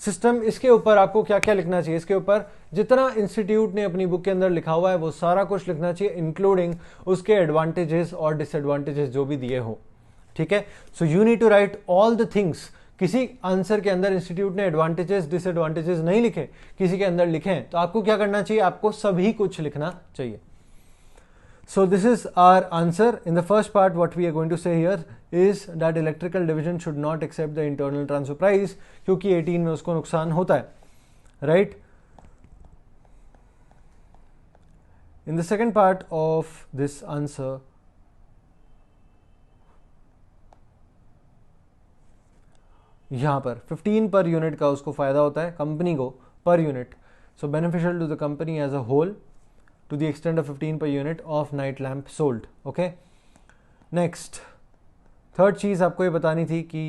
A: system। इसके ऊपर आपको क्या क्या लिखना चाहिए? इसके ऊपर जितना इंस्टीट्यूट ने अपनी बुक के अंदर लिखा हुआ है वो सारा कुछ लिखना चाहिए, इंक्लूडिंग उसके एडवांटेजेस और डिसएडवांटेजेस जो भी दिए हो, ठीक है। So you need to write all the things. किसी आंसर के अंदर इंस्टीट्यूट ने एडवांटेजेस डिसएडवांटेजेस नहीं लिखे, किसी के अंदर लिखे हैं, तो आपको क्या करना चाहिए? आपको सभी कुछ लिखना चाहिए। So this is our answer. In the first part, what we are going to say here is that electrical division should not accept the internal transfer price क्योंकि 18 में उसको नुकसान होता है, right? In the second part of this answer, यहाँ पर 15 per unit का उसको फायदा होता है कंपनी को per unit, so beneficial to the company as a whole to the extent of 15 per unit of night lamp sold, okay? Next, third चीज़ आपको ये बतानी थी कि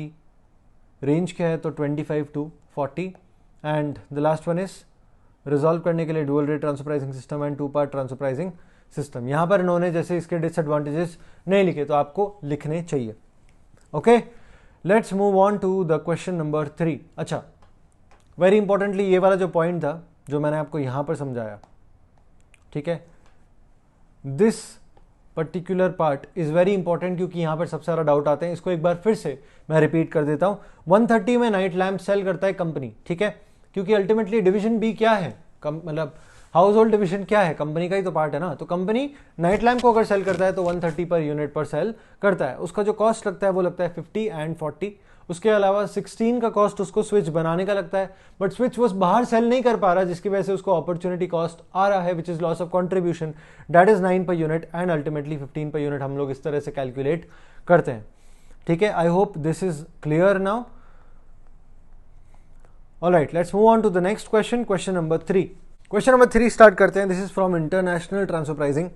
A: रेंज क्या है, तो 25 to 40 and the last one is resolve करने के लिए dual rate transfer pricing system and two part transfer pricing system. यहाँ पर इन्होंने जैसे इसके डिसएडवांटेजेस नहीं लिखे तो आपको लिखने चाहिए, okay. Let's move on to the question number 3। अच्छा, वेरी इंपॉर्टेंटली ये वाला जो पॉइंट था जो मैंने आपको यहाँ पर समझाया, ठीक है, this particular part is very important क्योंकि यहां पर सबसे सारा डाउट आते हैं। इसको एक बार फिर से मैं रिपीट कर देता हूं। 130 में नाइट लैम्प सेल करता है कंपनी, ठीक है, क्योंकि अल्टीमेटली डिवीजन बी क्या है, मतलब हाउस होल्ड डिवीजन क्या है, कंपनी का ही तो पार्ट है ना। तो कंपनी नाइट लैम्प को अगर सेल करता है तो 130 पर यूनिट पर सेल करता है। उसका जो कॉस्ट लगता है वो लगता है 50 एंड 40। उसके अलावा 16 का कॉस्ट उसको स्विच बनाने का लगता है, बट स्विच वो बाहर सेल नहीं कर पा रहा जिसकी वजह से उसको अपॉर्चुनिटी कॉस्ट आ रहा है which is loss of contribution, that is 9 per unit and ultimately 15 per unit हम लोग इस तरह से कैलकुलेट करते हैं, ठीक है। I hope this is clear now. Alright, let's move on to the next question, question number 3। Question number 3 start करते हैं। This is from international transfer pricing.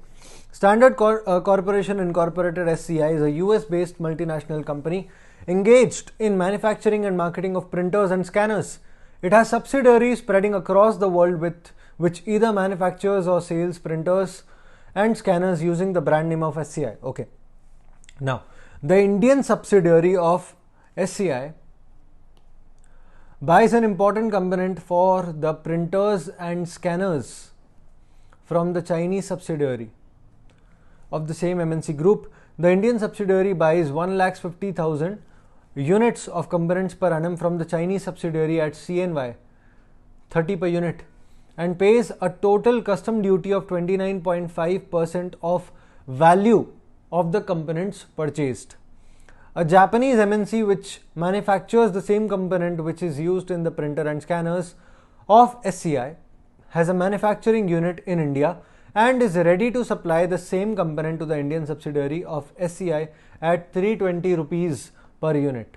A: Standard Corporation Incorporated SCI is a US-based multinational company engaged in manufacturing and marketing of printers and scanners. It has subsidiaries spreading across the world with which either manufactures or sells printers and scanners using the brand name of SCI. Okay. Now, the Indian subsidiary of SCI buys an important component for the printers and scanners from the Chinese subsidiary of the same MNC group. The Indian subsidiary buys 1,50,000 units of components per annum from the Chinese subsidiary at CNY 30 per unit and pays a total custom duty of 29.5% of value of the components purchased. A Japanese MNC which manufactures the same component which is used in the printer and scanners of SCI has a manufacturing unit in India and is ready to supply the same component to the Indian subsidiary of SCI at 320 rupees per unit.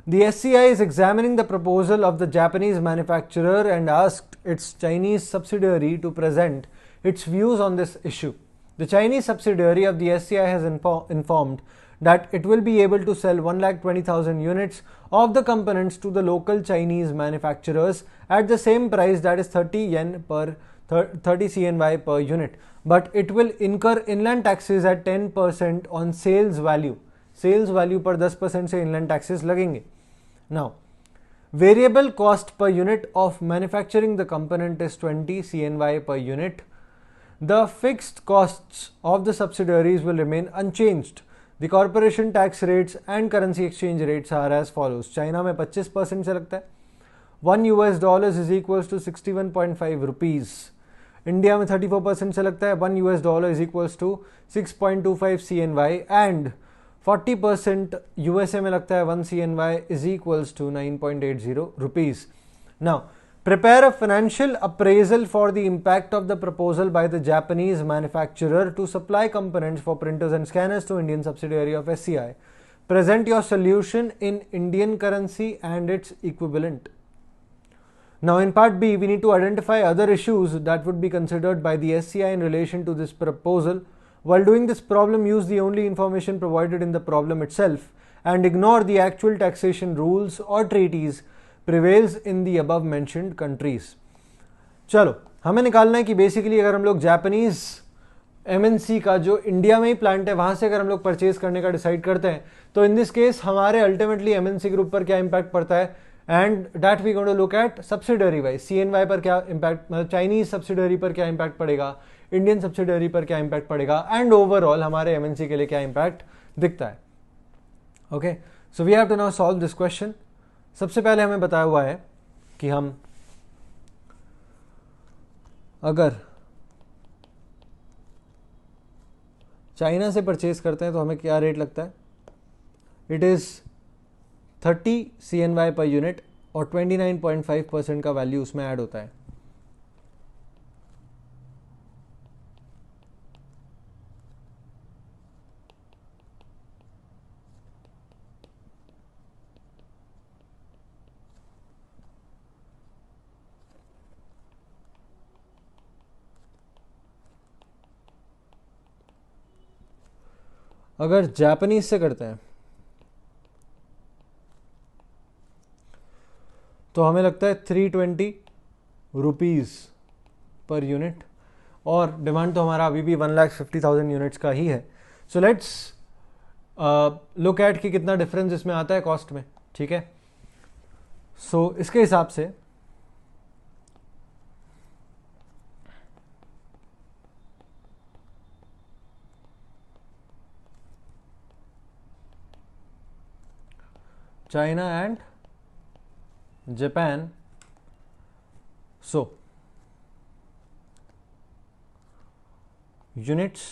A: The SCI is examining the proposal of the Japanese manufacturer and asked its Chinese subsidiary to present its views on this issue. The Chinese subsidiary of the SCI has informed that it will be able to sell 1,20,000 units of the components to the local Chinese manufacturers at the same price, that is 30 yen per 30 CNY per unit, but it will incur inland taxes at 10% on sales value. Sales value पर 10% से inland taxes लगेंगे. Now, variable cost per unit of manufacturing the component is 20 CNY per unit. The fixed costs of the subsidiaries will remain unchanged. The corporation tax rates and currency exchange rates are as follows. China में 25% से लगता है, $1 is equals to 61.5 rupees. India में 34% से लगता है, $1 is equals to 6.25 CNY, and 40% USA में लगता है, 1 CNY is equals to 9.80 rupees. Now prepare a financial appraisal for the impact of the proposal by the Japanese manufacturer to supply components for printers and scanners to Indian subsidiary of SCI. Present your solution in Indian currency and its equivalent. Now in part B, we need to identify other issues that would be considered by the SCI in relation to this proposal. While doing this problem, use the only information provided in the problem itself and ignore the actual taxation rules or treaties prevails in the above mentioned countries. चलो, हमें निकालना है कि basically अगर हम लोग Japanese MNC का जो इंडिया में ही प्लांट है वहां से अगर हम लोग परचेज करने का डिसाइड करते हैं तो इन दिस केस हमारे अल्टीमेटली एमएनसी ग्रुप पर क्या इंपैक्ट पड़ता है, and that we going to look at subsidiary wise. CNY पर क्या इंपैक्ट, मतलब चाइनीज सब्सिडरी पर क्या इंपैक्ट पड़ेगा, इंडियन सब्सिडरी पर क्या इंपैक्ट पड़ेगा, एंड ओवरऑल हमारे एमएनसी के लिए क्या इंपैक्ट दिखता है। Okay, so we have to now solve this question. सबसे पहले हमें बताया हुआ है कि हम अगर चाइना से परचेज करते हैं तो हमें क्या रेट लगता है, it is 30 CNY per unit और 29.5% का वैल्यू उसमें ऐड होता है। अगर जापानीज से करते हैं तो हमें लगता है 320 रुपीज़ पर यूनिट, और डिमांड तो हमारा अभी भी 1,50,000 यूनिट्स का ही है। सो लेट्स लुक एट कि कितना डिफरेंस इसमें आता है कॉस्ट में। ठीक है, सो इसके हिसाब से China and Japan, so units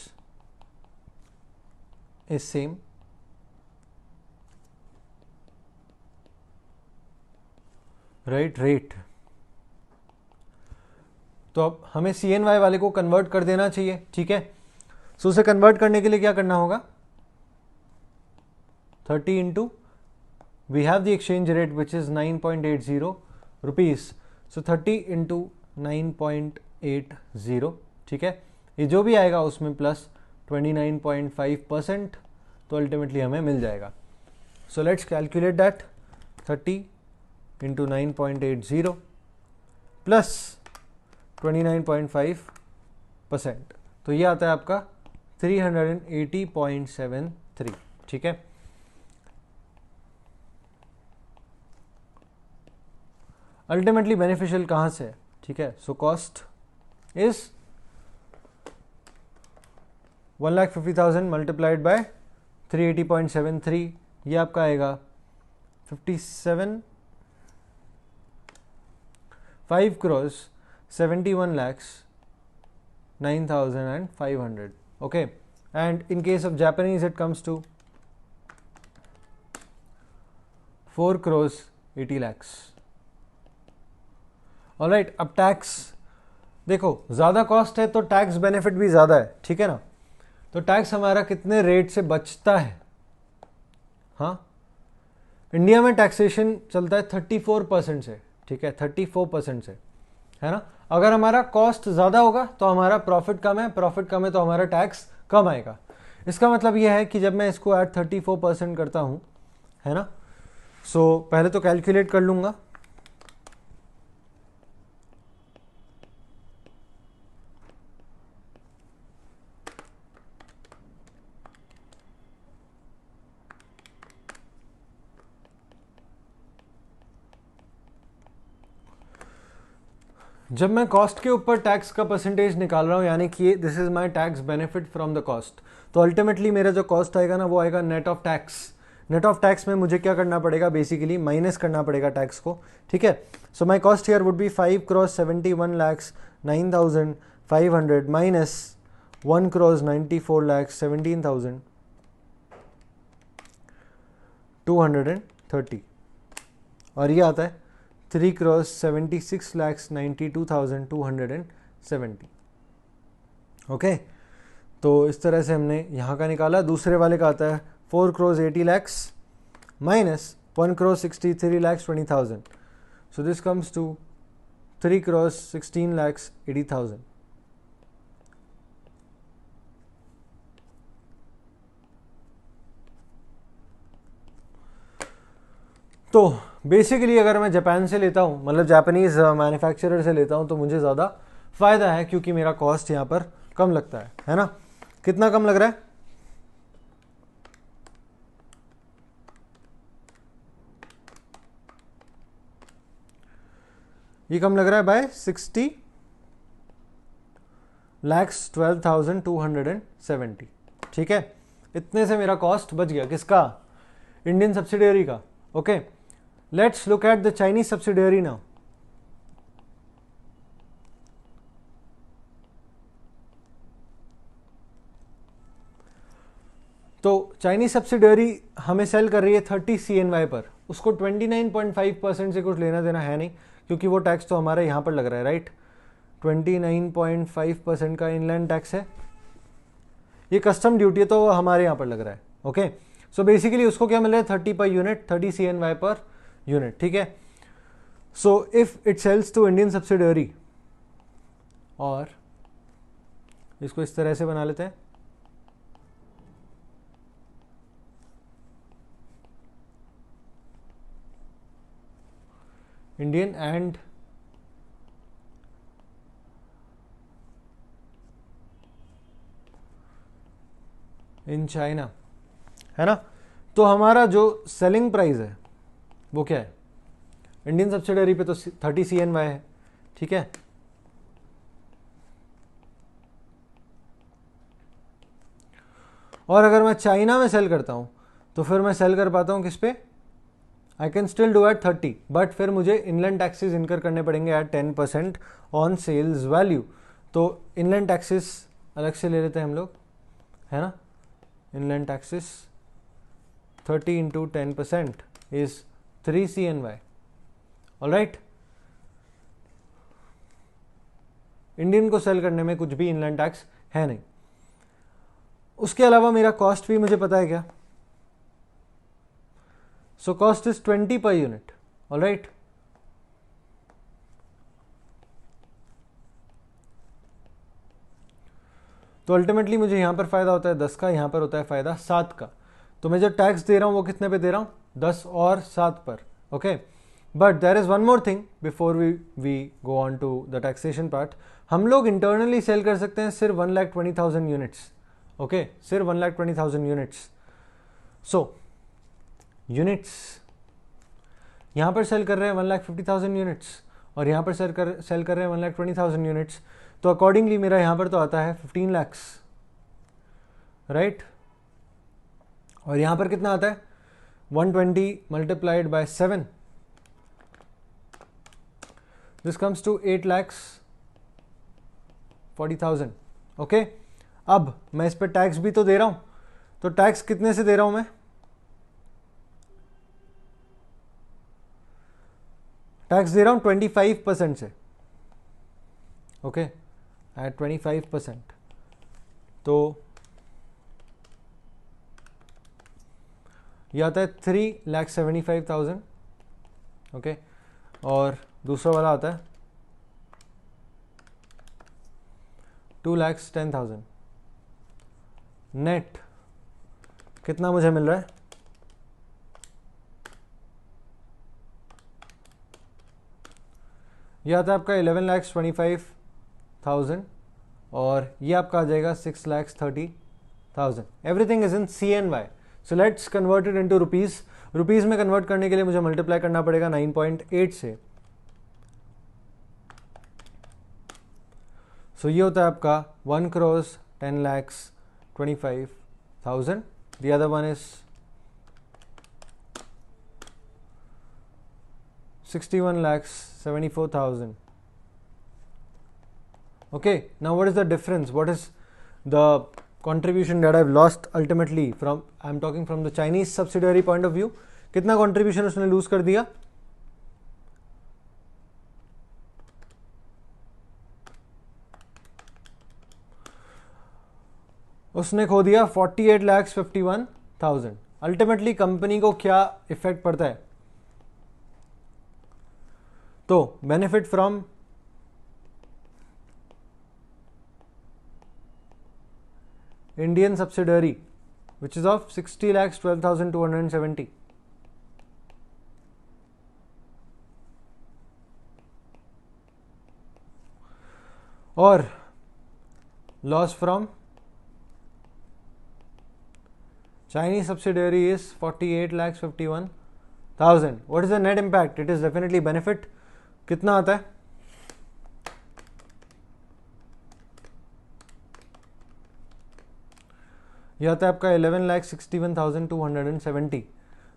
A: is same, right, rate। तो अब हमें CNY वाले को कन्वर्ट कर देना चाहिए। ठीक है, सो उसे कन्वर्ट करने के लिए क्या करना होगा, 30 into, we have the exchange rate which is 9.80 rupees, so 30 into 9.80। ठीक है, ये जो भी आएगा उसमें प्लस 29.5%, तो अल्टीमेटली हमें मिल जाएगा। So let's calculate that, 30 into 9.80 plus 29.5%, तो ये आता है आपका 380.73। ठीक है, अल्टीमेटली बेनिफिशियल कहाँ से है। ठीक है, so cost is 1,50,000 multiplied by 380.73, ये आपका आएगा 5 crores 71,09,500। Okay, and in case of Japanese it comes to 4 crores 80 lakhs। Alright, अब टैक्स देखो, ज़्यादा कॉस्ट है तो टैक्स बेनिफिट भी ज़्यादा है। ठीक है ना, तो टैक्स हमारा कितने रेट से बचता है। हाँ, इंडिया में टैक्सेशन चलता है 34% से। ठीक है, 34% से, है ना। अगर हमारा कॉस्ट ज़्यादा होगा तो हमारा प्रॉफिट कम है, प्रॉफिट कम है तो हमारा टैक्स कम आएगा। इसका मतलब यह है कि जब मैं इसको ऐड 34% करता हूँ, है ना, सो पहले तो कैलकुलेट कर लूँगा। जब मैं कॉस्ट के ऊपर टैक्स का परसेंटेज निकाल रहा हूँ, यानी कि this is my tax benefit from the cost, तो अल्टीमेटली मेरा जो कॉस्ट आएगा ना वो आएगा net of tax. Net of tax में मुझे क्या करना पड़ेगा, बेसिकली माइनस करना पड़ेगा टैक्स को, ठीक है। So my cost here would be 5 crores 71 lakhs 9,500 minus 1 crores 94 lakhs 17,230, और ये आता है 3 crores 76 lakhs 92,270। ओके, तो इस तरह से हमने यहाँ का निकाला। दूसरे वाले का आता है 4 crores 80 lakhs minus 1 crores 63 lakhs 20,000, so this comes to 3 crores 16 lakhs 80,000। तो बेसिकली अगर मैं जापान से लेता हूँ, मतलब जापानीज मैन्युफैक्चरर से लेता हूँ, तो मुझे ज़्यादा फ़ायदा है क्योंकि मेरा कॉस्ट यहाँ पर कम लगता है ना। कितना कम लग रहा है? ये कम लग रहा है बाय 60,12,270, ठीक है। इतने से मेरा कॉस्ट बच गया, किसका? इंडियन सब्सिडियरी का। Okay, let's look at the Chinese subsidiary now. तो चाइनीज सब्सिडियरी हमें सेल कर रही है 30 CNY पर, उसको 29.5% से कुछ लेना देना है नहीं, क्योंकि वो टैक्स तो हमारा यहाँ पर लग रहा है, राइट। 29.5% का इनलैंड टैक्स है, ये कस्टम ड्यूटी है, तो वो हमारे यहाँ पर लग रहा है। ओके, सो बेसिकली उसको क्या मिल रहा है? 30 पर यूनिट, 30 CNY पर यूनिट, ठीक है। So if it sells to Indian subsidiary, और इसको इस तरह से बना लेते हैं, इंडियन एंड इन चाइना, है ना। तो हमारा जो सेलिंग प्राइस है वो क्या है? इंडियन सब्सिडियरी पे तो 30 CNY है, ठीक है। और अगर मैं चाइना में सेल करता हूं तो फिर मैं सेल कर पाता हूं किस पे? I can still do at 30, but फिर मुझे इनलैंड टैक्सेस इनकर करने पड़ेंगे एट 10% ऑन सेल्स वैल्यू। तो इनलैंड टैक्सेस अलग से ले लेते हैं हम लोग, है ना। Inland taxes 30 into 10% is 3 CNY, alright. Indian को सेल करने में कुछ भी इनलैंड टैक्स है नहीं। उसके अलावा मेरा कॉस्ट भी मुझे पता है क्या? सो cost is 20 per unit, alright. तो अल्टीमेटली मुझे यहां पर फायदा होता है 10 का, यहां पर होता है फायदा 7 का। तो मैं जो टैक्स दे रहा हूं वो कितने पे दे रहा हूं? 10 और 7 पर। Okay, but there is one more thing before we go on to the taxation part. हम लोग इंटरनली सेल कर सकते हैं सिर्फ 1,20,000 यूनिट्स। ओके, सिर्फ 1,20,000 यूनिट्स। सो यूनिट्स यहां पर सेल कर रहे हैं 1,50,000 यूनिट्स, और यहां पर सेल कर रहे हैं 1,20,000 यूनिट्स। तो अकॉर्डिंगली मेरा यहां पर तो आता है 15 lakhs, राइट। और यहां पर कितना आता है? 120 multiplied by 7, this comes to 8,40,000। Okay, अब मैं इस पर टैक्स भी तो दे रहा हूं, तो टैक्स कितने से दे रहा हूं मैं? टैक्स दे रहा हूं 25% से। ओके, एट 25%, तो यह आता है 3,75,000। ओके, और दूसरा वाला आता है 2,10,000। नेट कितना मुझे मिल रहा है? यह आता है आपका 11,25,000, और ये आपका आ जाएगा 6,30,000। Everything is in CNY। So let's convert it into rupees. Rupees में कन्वर्ट करने के लिए मुझे मल्टीप्लाई करना पड़ेगा 9.8 से। सो ये होता है आपका 1 crore 10 lakhs 25,000. The other one is 61 lakhs 74,000. Okay, now what is the difference? What is the contribution that I've lost ultimately from, I'm talking from the Chinese subsidiary point of view. कितना contribution उसने lose कर दिया? उसने खो दिया 48,51,000. Ultimately company को क्या effect पड़ता है? तो benefit from Indian subsidiary which is of 60,12,270. और loss from Chinese subsidiary is 48,51,000. What is the net impact? It is definitely benefit. कितना आता है? यह आता है आपका 11,61,270.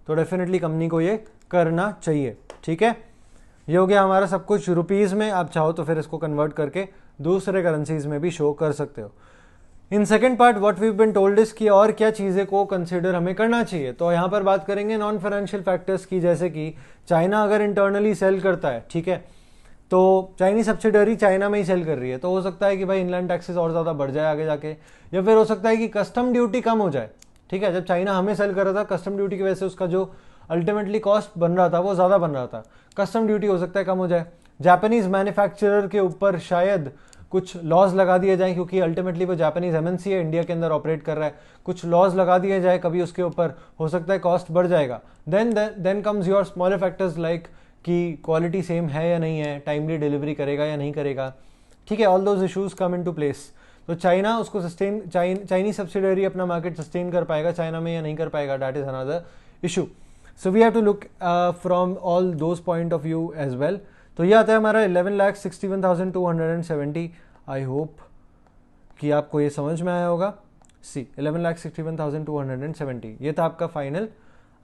A: तो डेफिनेटली कंपनी को ये करना चाहिए. ठीक है, ये हो गया हमारा सब कुछ रुपीज में. आप चाहो तो फिर इसको कन्वर्ट करके दूसरे करेंसीज में भी शो कर सकते हो. In second part what we been told is कि और क्या चीज़ें को कंसिडर हमें करना चाहिए. तो यहाँ पर बात करेंगे नॉन फाइनेंशियल फैक्टर्स की, जैसे कि चाइना अगर इंटरनली सेल करता है, ठीक है, तो चाइनीज सब्सिडरी चाइना में ही सेल कर रही है, तो हो सकता है कि भाई इनलैंड टैक्सेस और ज़्यादा बढ़ जाए आगे जाके, या फिर हो सकता है कि कस्टम ड्यूटी कम हो जाए. ठीक है, जब चाइना हमें सेल कर रहा था कस्टम ड्यूटी की वजह से उसका जो अल्टीमेटली कॉस्ट बन रहा था वो ज़्यादा बन रहा था. कस्टम ड्यूटी हो सकता है कम हो जाए. जापानीज मैन्युफैक्चरर के ऊपर शायद कुछ लॉज लगा दिए जाए, क्योंकि अल्टीमेटली वो जापानीज एमएनसी है, इंडिया के अंदर ऑपरेट कर रहा है. कुछ लॉज लगा दिए जाए कभी उसके ऊपर, हो सकता है कॉस्ट बढ़ जाएगा. Then comes your smaller factors like कि क्वालिटी सेम है या नहीं है, टाइमली डिलीवरी करेगा या नहीं करेगा. ठीक है, all those issues come in to place. तो चाइना उसको सस्टेन, चाइनीज सब्सिडरी अपना मार्केट सस्टेन कर पाएगा चाइना में या नहीं कर पाएगा, that is another issue. So we have to look from all those point of view as well. तो ये आता है हमारा 11,61,270. आई होप कि आपको ये समझ में आया होगा. सी 11,61,270 ये था आपका फाइनल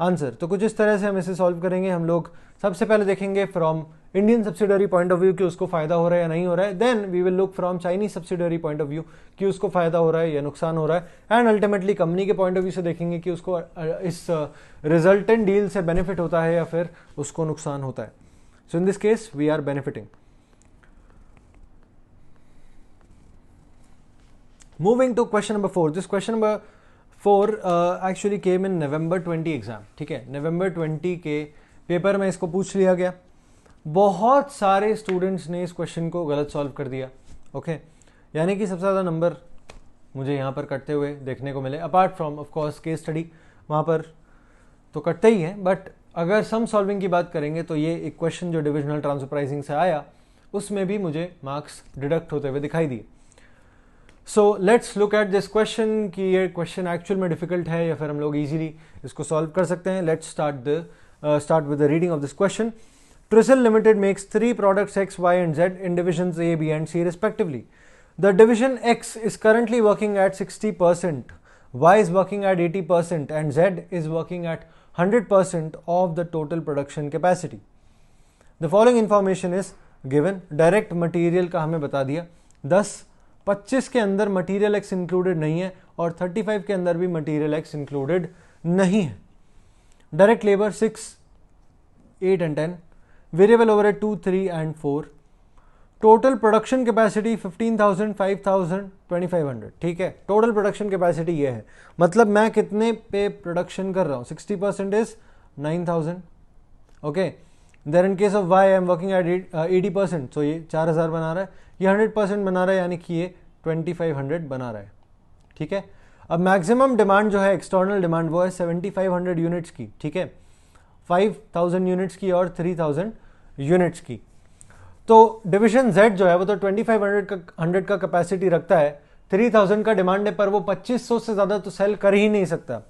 A: आंसर. तो कुछ इस तरह से हम इसे सॉल्व करेंगे. हम लोग सबसे पहले देखेंगे from Indian subsidiary point of view कि उसको फायदा हो रहा है या नहीं हो रहा है. Then we will look from Chinese subsidiary point of view कि उसको फायदा हो रहा है या नुकसान हो रहा है. एंड अल्टीमेटली कंपनी के पॉइंट ऑफ व्यू से देखेंगे कि उसको इस रिजल्टेंट डील से बेनिफिट होता है या फिर उसको नुकसान होता है. So in this case we are benefiting. Moving to question number 4. This question number 4 actually came in November 20 exam. ठीक है, November 20 के पेपर में इसको पूछ लिया गया. बहुत सारे स्टूडेंट्स ने इस क्वेश्चन को गलत सॉल्व कर दिया. ओके, यानी कि सबसे ज़्यादा नंबर मुझे यहाँ पर कटते हुए देखने को मिले, apart from of course case study, वहाँ पर तो कटते ही हैं. बट अगर सम सॉल्विंग की बात करेंगे तो ये एक क्वेश्चन जो डिविजनल ट्रांसफर प्राइसिंग से आया उसमें भी मुझे मार्क्स डिडक्ट होते हुए दिखाई दिए. So let's look at this question कि ये क्वेश्चन एक्चुअल में डिफिकल्ट है या फिर हम लोग इजीली इसको सॉल्व कर सकते हैं. Let's start with the reading of this question. ट्रिसल limited makes 3 products X, Y and Z in divisions A, B and C respectively. The division X is currently working at 60%, Y is working at 80% and Z is working at 100% of the total production capacity. The following information is given. Direct material का हमें बता दिया 25 के अंदर material x included नहीं है और 35 के अंदर भी मटीरियल एक्स इंक्लूडेड नहीं है. Direct labour 6, 8 and 10, variable overhead 2, 3 and 4. Total production capacity 15,000, 5,000, 2,500. ठीक है, टोटल प्रोडक्शन कैपेसिटी ये है, मतलब मैं कितने पे प्रोडक्शन कर रहा हूँ. 60% is 9,000. Okay, then in case of Y I am working at 80%, सो ये 4,000 बना रहा है. ये 100% बना रहा है, यानी कि ये 2,500 बना रहा है. ठीक है, अब मैक्सिमम डिमांड जो है, एक्सटर्नल डिमांड, वो है 7,500 यूनिट्स की. ठीक है, 5,000 यूनिट्स की और 3,000 यूनिट्स की. तो डिवीजन Z जो है वो तो 2,500 का कैपेसिटी रखता है. 3,000 का डिमांड है पर वो 2,500 से ज़्यादा तो सेल कर ही नहीं सकता.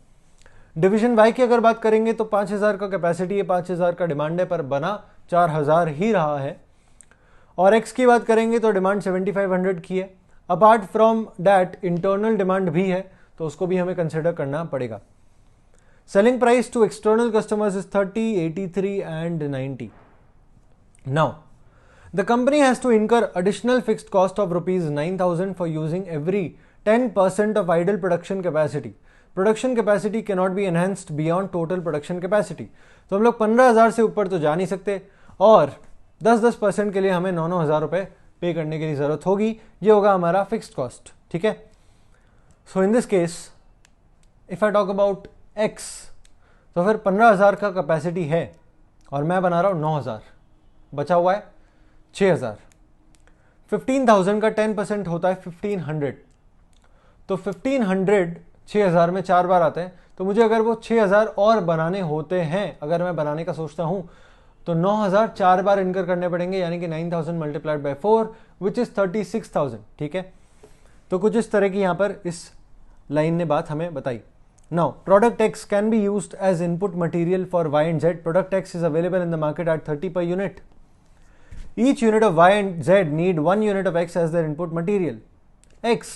A: डिवीजन Y की अगर बात करेंगे तो 5,000 का कैपेसिटी है, 5,000 का डिमांड है पर बना 4,000 ही रहा है. और X की बात करेंगे तो डिमांड 7,500 की है apart from that internal demand भी है, तो उसको भी हमें कंसिडर करना पड़ेगा. Selling price to external customers is 30, 83 and 90. Now the company has to incur additional fixed cost of rupees 9,000 for using every 10% of idle production capacity. Production capacity cannot be enhanced beyond total production capacity. तो हम लोग 15,000 से ऊपर तो जा नहीं सकते और 10% के लिए हमें 9,000 रुपये पे करने की ज़रूरत होगी. ये होगा हमारा फिक्स्ड कॉस्ट. ठीक है. So in this case if I talk about X, तो फिर 15,000 का कैपेसिटी है और मैं बना रहा हूँ 9,000, बचा हुआ है 6,000. 15,000 का 10% होता है 1,500. तो 1,500 6,000 में 4 बार आते हैं, तो मुझे अगर वो 6,000 और बनाने होते हैं, अगर मैं बनाने का सोचता हूं, तो 9,000 4 बार इनकर करने पड़ेंगे, यानी कि 9,000 मल्टीप्लाइड बाय 4 विच इज 36,000. ठीक है. तो कुछ इस तरह की यहां पर इस लाइन ने बात हमें बताई. Now product X can be used as input material for Y and Z. Product X is available in the market at 30 per unit. Each unit of Y and Z need 1 unit of X as their input material. X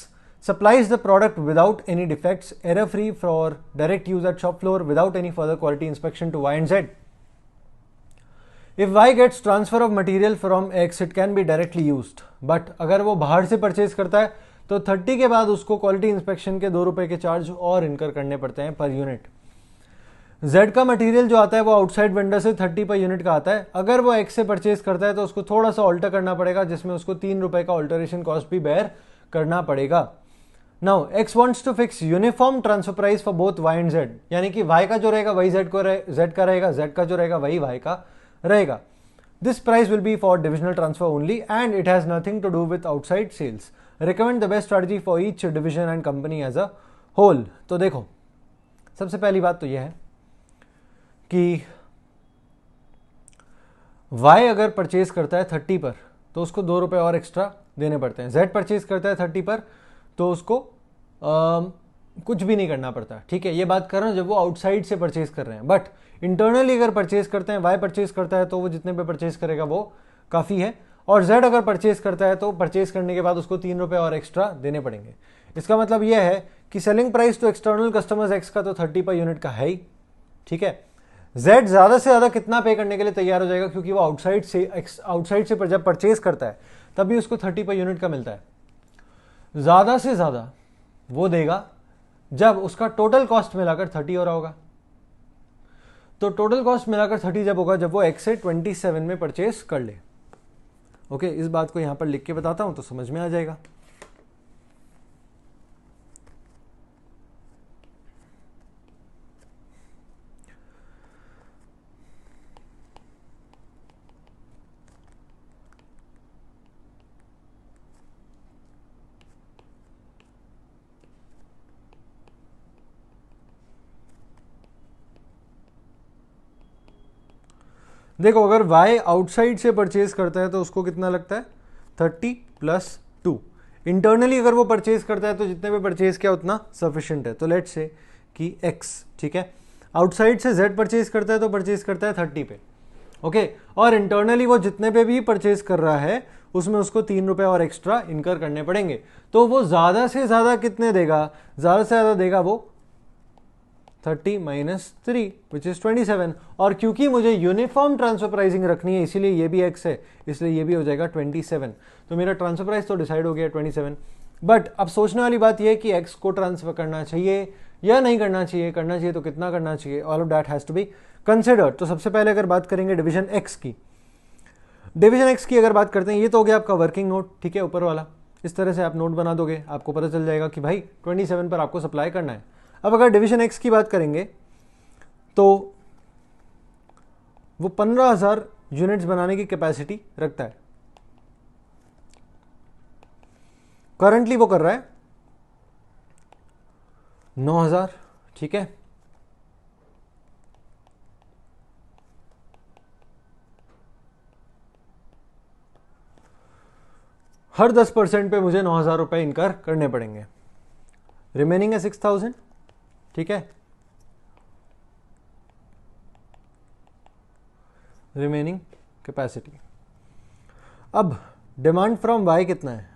A: supplies the product without any defects, error-free for direct use at shop floor without any further quality inspection to Y and Z. If Y gets transfer of material from X, it can be directly used. But अगर वो बाहर से purchase करता है तो 30 के बाद उसको क्वालिटी इंस्पेक्शन के 2 रुपए के चार्ज और इनकर करने पड़ते हैं पर यूनिट. Z का मटेरियल जो आता है वो आउटसाइड वेंडर से 30 पर यूनिट का आता है. अगर वो X से परचेज करता है तो उसको थोड़ा सा ऑल्टर करना पड़ेगा, जिसमें उसको 3 रुपए का ऑल्टरेशन कॉस्ट भी बेयर करना पड़ेगा. Now X wants to fix uniform transfer price for both Y and Z, यानी कि Y का जो रहेगा वही Z का रहेगा, Z का जो रहेगा वही Y का रहेगा. This price will be for divisional transfer only and it has nothing to do with outside sales. Recommend the best strategy for each division and company as a whole. तो देखो, सबसे पहली बात तो यह है कि Y अगर परचेज करता है 30 पर तो उसको 2 रुपए और एक्स्ट्रा देने पड़ते हैं. Z परचेज करता है 30 पर तो उसको कुछ भी नहीं करना पड़ता. ठीक है. ये बात कर रहा हूँ जब वो आउटसाइड से परचेज कर रहे हैं. बट इंटरनली अगर परचेज करते हैं, Y परचेज करता है तो वो जितने पे परचेज करेगा वो काफ़ी है. और Z अगर परचेज करता है तो परचेज करने के बाद उसको 3 रुपए और एक्स्ट्रा देने पड़ेंगे. इसका मतलब यह है कि selling price to external customers X का तो 30 पर यूनिट का है ही. ठीक है. Z ज़्यादा से ज़्यादा कितना पे करने के लिए तैयार हो जाएगा, क्योंकि वो आउटसाइड से जब परचेज करता है तभी उसको 30 पर यूनिट का मिलता है. ज़्यादा से ज़्यादा वो देगा जब उसका टोटल कॉस्ट मिलाकर 30 हो रहा होगा. तो टोटल कॉस्ट मिलाकर 30 जब होगा जब वो X से 27 में परचेज कर ले. ओके. इस बात को यहां पर लिख के बताता हूं तो समझ में आ जाएगा. देखो, अगर Y आउटसाइड से परचेज करता है तो उसको कितना लगता है 30 + 2. इंटरनली अगर वो परचेज करता है तो जितने पे परचेज किया उतना सफिशिएंट है. तो लेट्स से कि X, ठीक है, आउटसाइड से Z परचेज करता है तो परचेज करता है 30 पे. ओके. और इंटरनली वो जितने पे भी परचेज कर रहा है उसमें उसको 3 रुपए और एक्स्ट्रा इनकर करने पड़ेंगे. तो वो ज़्यादा से ज़्यादा कितने देगा? ज़्यादा से ज़्यादा देगा वो 30 - 3 विच इज 27. और क्योंकि मुझे यूनिफॉर्म ट्रांसफर प्राइसिंग रखनी है इसीलिए ये भी X है, इसलिए ये भी हो जाएगा 27. तो मेरा ट्रांसफर प्राइस तो डिसाइड हो गया 27. बट अब सोचने वाली बात यह है कि X को ट्रांसफर करना चाहिए या नहीं करना चाहिए, करना चाहिए तो कितना करना चाहिए. All of that has to be considered. तो सबसे पहले अगर बात करेंगे डिवीजन X की, डिवीजन X की अगर बात करते हैं, ये तो हो गया आपका वर्किंग नोट. ठीक है, ऊपर वाला. इस तरह से आप नोट बना दोगे, आपको पता चल जाएगा कि भाई 27 पर आपको सप्लाई करना है. अब अगर डिवीजन X की बात करेंगे तो वो 15,000 यूनिट्स बनाने की कैपेसिटी रखता है. करंटली वो कर रहा है 9,000. ठीक है. हर 10% पे मुझे 9,000 रुपए इनकर करने पड़ेंगे. रिमेनिंग है 6,000. ठीक है. Remaining capacity. अब डिमांड फ्रॉम Y कितना है?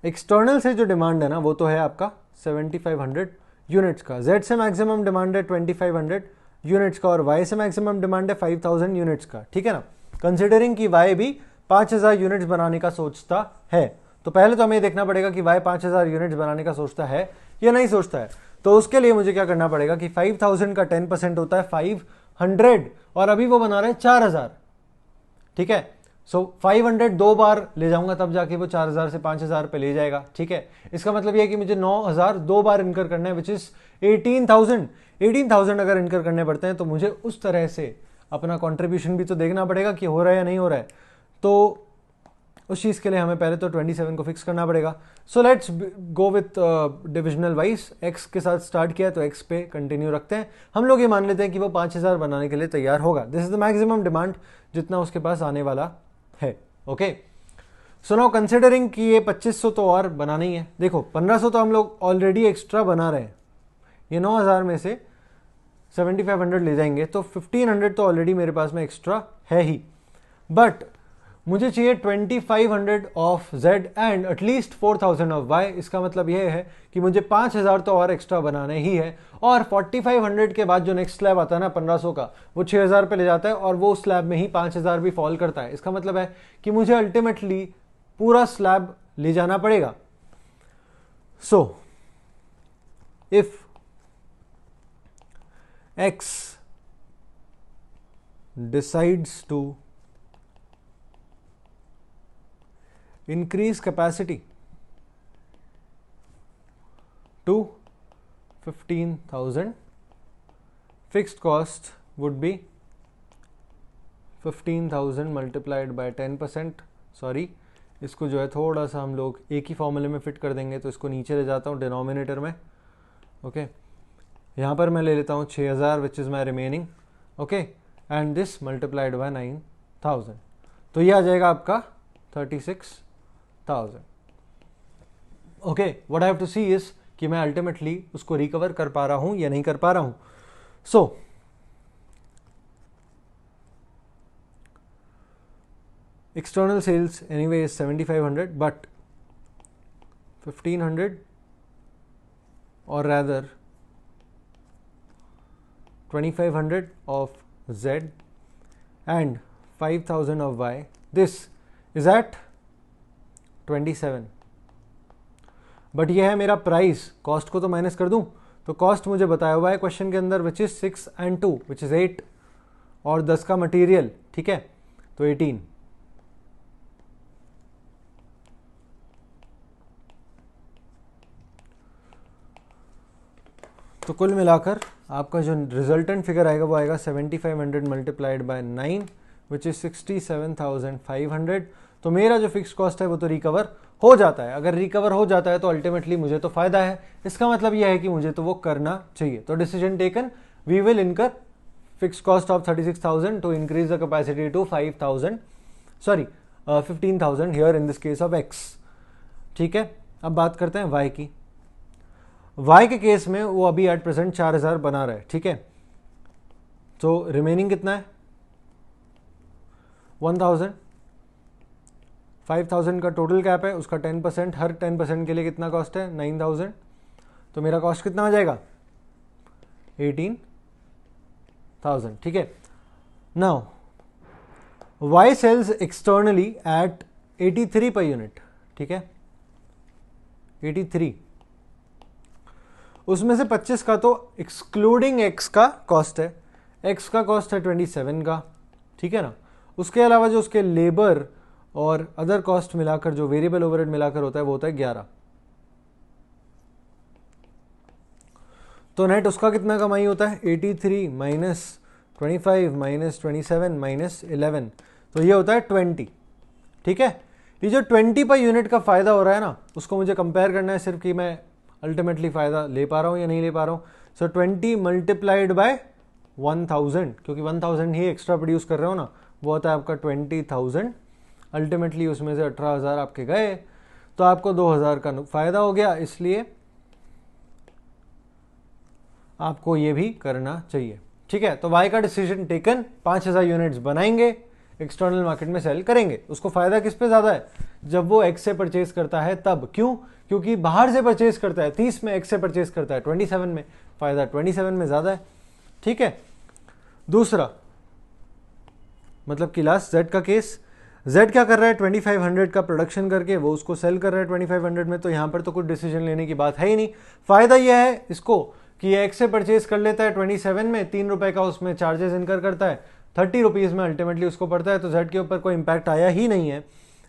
A: एक्सटर्नल से जो डिमांड है ना वो तो है आपका 7500 यूनिट्स का, जेड से मैक्सिमम डिमांड है 2500 यूनिट्स का और वाई से मैक्सिमम डिमांड है 5000 यूनिट्स का, ठीक है ना। कंसिडरिंग कि वाई भी 5000 यूनिट्स बनाने का सोचता है, तो पहले तो हमें देखना पड़ेगा कि वाई 5000 यूनिट्स बनाने का सोचता है या नहीं सोचता है। तो उसके लिए मुझे क्या करना पड़ेगा कि 5000 का 10% होता है 500 और अभी वो बना रहे हैं 4000, ठीक है। सो 500 दो बार ले जाऊंगा तब जाके वो 4000 से 5000 पे ले जाएगा, ठीक है। इसका मतलब ये है कि मुझे 9000 दो बार इनकर करना है, विच इज 18,000 अगर इनकर करने पड़ते हैं तो मुझे उस तरह से अपना कंट्रीब्यूशन भी तो देखना पड़ेगा कि हो रहा है या नहीं हो रहा है। तो उस चीज़ के लिए हमें पहले तो 27 को फिक्स करना पड़ेगा। So let's go with divisional wise. X के साथ स्टार्ट किया तो एक्स पे कंटिन्यू रखते हैं। हम लोग ये मान लेते हैं कि वो 5000 बनाने के लिए तैयार होगा। This is the maximum demand जितना उसके पास आने वाला है, ओके। सो नाउ कंसिडरिंग कि ये 2500 तो और बनाना ही है। देखो 1500 तो हम लोग ऑलरेडी एक्स्ट्रा बना रहे हैं, ये 9000 में से 7500 ले जाएंगे तो 1500 तो ऑलरेडी मेरे पास में एक्स्ट्रा है ही, बट मुझे चाहिए 2500 of Z and at least 4000 of Y। इसका मतलब यह है कि मुझे 5000 तो और एक्स्ट्रा बनाने ही है, और 4500 के बाद जो नेक्स्ट स्लैब आता है ना 1500 का, वो 6000 पे ले जाता है और वो स्लैब में ही 5000 भी फॉल करता है। इसका मतलब है कि मुझे अल्टीमेटली पूरा स्लैब ले जाना पड़ेगा। So if X decides to increase capacity to 15,000, fixed cost would be 15,000 multiplied by 10%। Sorry, इसको जो है थोड़ा सा हम लोग एक ही फॉर्मूले में फिट कर देंगे, तो इसको नीचे ले जाता हूँ डिनोमिनेटर में, ओके। यहाँ पर मैं ले लेता हूँ 6000 which is my remaining, okay, and this multiplied by 9000, तो ये आ जाएगा आपका 36,000, okay. What I have to see is कि मैं अल्टीमेटली उसको रिकवर कर पा रहा हूँ या नहीं कर पा रहा हूँ। सो external sales anyway is 7500, but 1500 or rather 2500 of Z and 5000 of Y, this is at 27। But ये है मेरा प्राइस, कॉस्ट को तो माइनस कर दूं तो कॉस्ट मुझे बताया हुआ है क्वेश्चन के अंदर which is 6 and 2 which is 8 और 10 का मटेरियल, ठीक है, तो 18। तो कुल मिलाकर आपका जो रिजल्टेंट फिगर आएगा वो आएगा 7500 मल्टीप्लाइड बाय 9 विच इज 67,500। तो मेरा जो फिक्स कॉस्ट है वो तो रिकवर हो जाता है। अगर रिकवर हो जाता है तो अल्टीमेटली मुझे तो फायदा है। इसका मतलब यह है कि मुझे तो वो करना चाहिए। तो decision taken, we will incur fix cost of 36,000 to increase the capacity to 15,000 here in this case of X, ठीक है। अब बात करते हैं वाई की। वाई के केस में वो अभी एट प्रेजेंट 4000 बना रहा है, ठीक है। तो रिमेनिंग कितना है 1000, 5000 का टोटल कैप है, उसका 10%, हर 10% के लिए कितना कॉस्ट है 9000। तो मेरा कॉस्ट कितना आ जाएगा 18,000, ठीक है। Now Y sells externally at 83 per unit, ठीक है, 83। उसमें से 25 का तो एक्सक्लूडिंग एक्स का कॉस्ट है, एक्स का कॉस्ट है 27 का, ठीक है ना। उसके अलावा जो उसके लेबर और अदर कॉस्ट मिलाकर, जो वेरिएबल ओवरहेड मिलाकर होता है वो होता है 11। तो नेट उसका कितना कमाई होता है 83 माइनस 25 माइनस 27 माइनस 11, तो ये होता है 20, ठीक है। ये जो 20 पर यूनिट का फायदा हो रहा है ना, उसको मुझे कंपेयर करना है सिर्फ कि मैं अल्टीमेटली फायदा ले पा रहा हूं या नहीं ले पा रहा हूं। सो 20 मल्टीप्लाइड बाय 1000, क्योंकि 1000 ही एक्स्ट्रा प्रोड्यूस कर रहे हो ना, वो होता है आपका 20,000। अल्टीमेटली उसमें से 18,000 आपके गए, तो आपको 2000 का फायदा हो गया। इसलिए आपको ये भी करना चाहिए, ठीक है। तो वाई का डिसीजन टेकन, 5000 यूनिट्स बनाएंगे एक्सटर्नल मार्केट में सेल करेंगे। उसको फायदा किस पे ज्यादा है? जब वो एक्स से परचेज करता है तब। क्यों? क्योंकि बाहर से परचेज करता है 30 में, एक्स से परचेज करता है 27 में, फायदा 27 में ज्यादा है। ठीक है। दूसरा मतलब कि लास्ट जेड का केस, जेड क्या कर रहा है 2500 का प्रोडक्शन करके वो उसको सेल कर रहा है 2500 में, तो यहां पर तो कुछ डिसीजन लेने की बात है ही नहीं। फायदा यह है इसको कि ये एक्स से परचेज कर लेता है 27 में, 3 रुपए का उसमें चार्जेस इनकर करता है, 30 रुपीज में अल्टीमेटली उसको पड़ता है, तो जेड के ऊपर कोई इंपैक्ट आया ही नहीं है।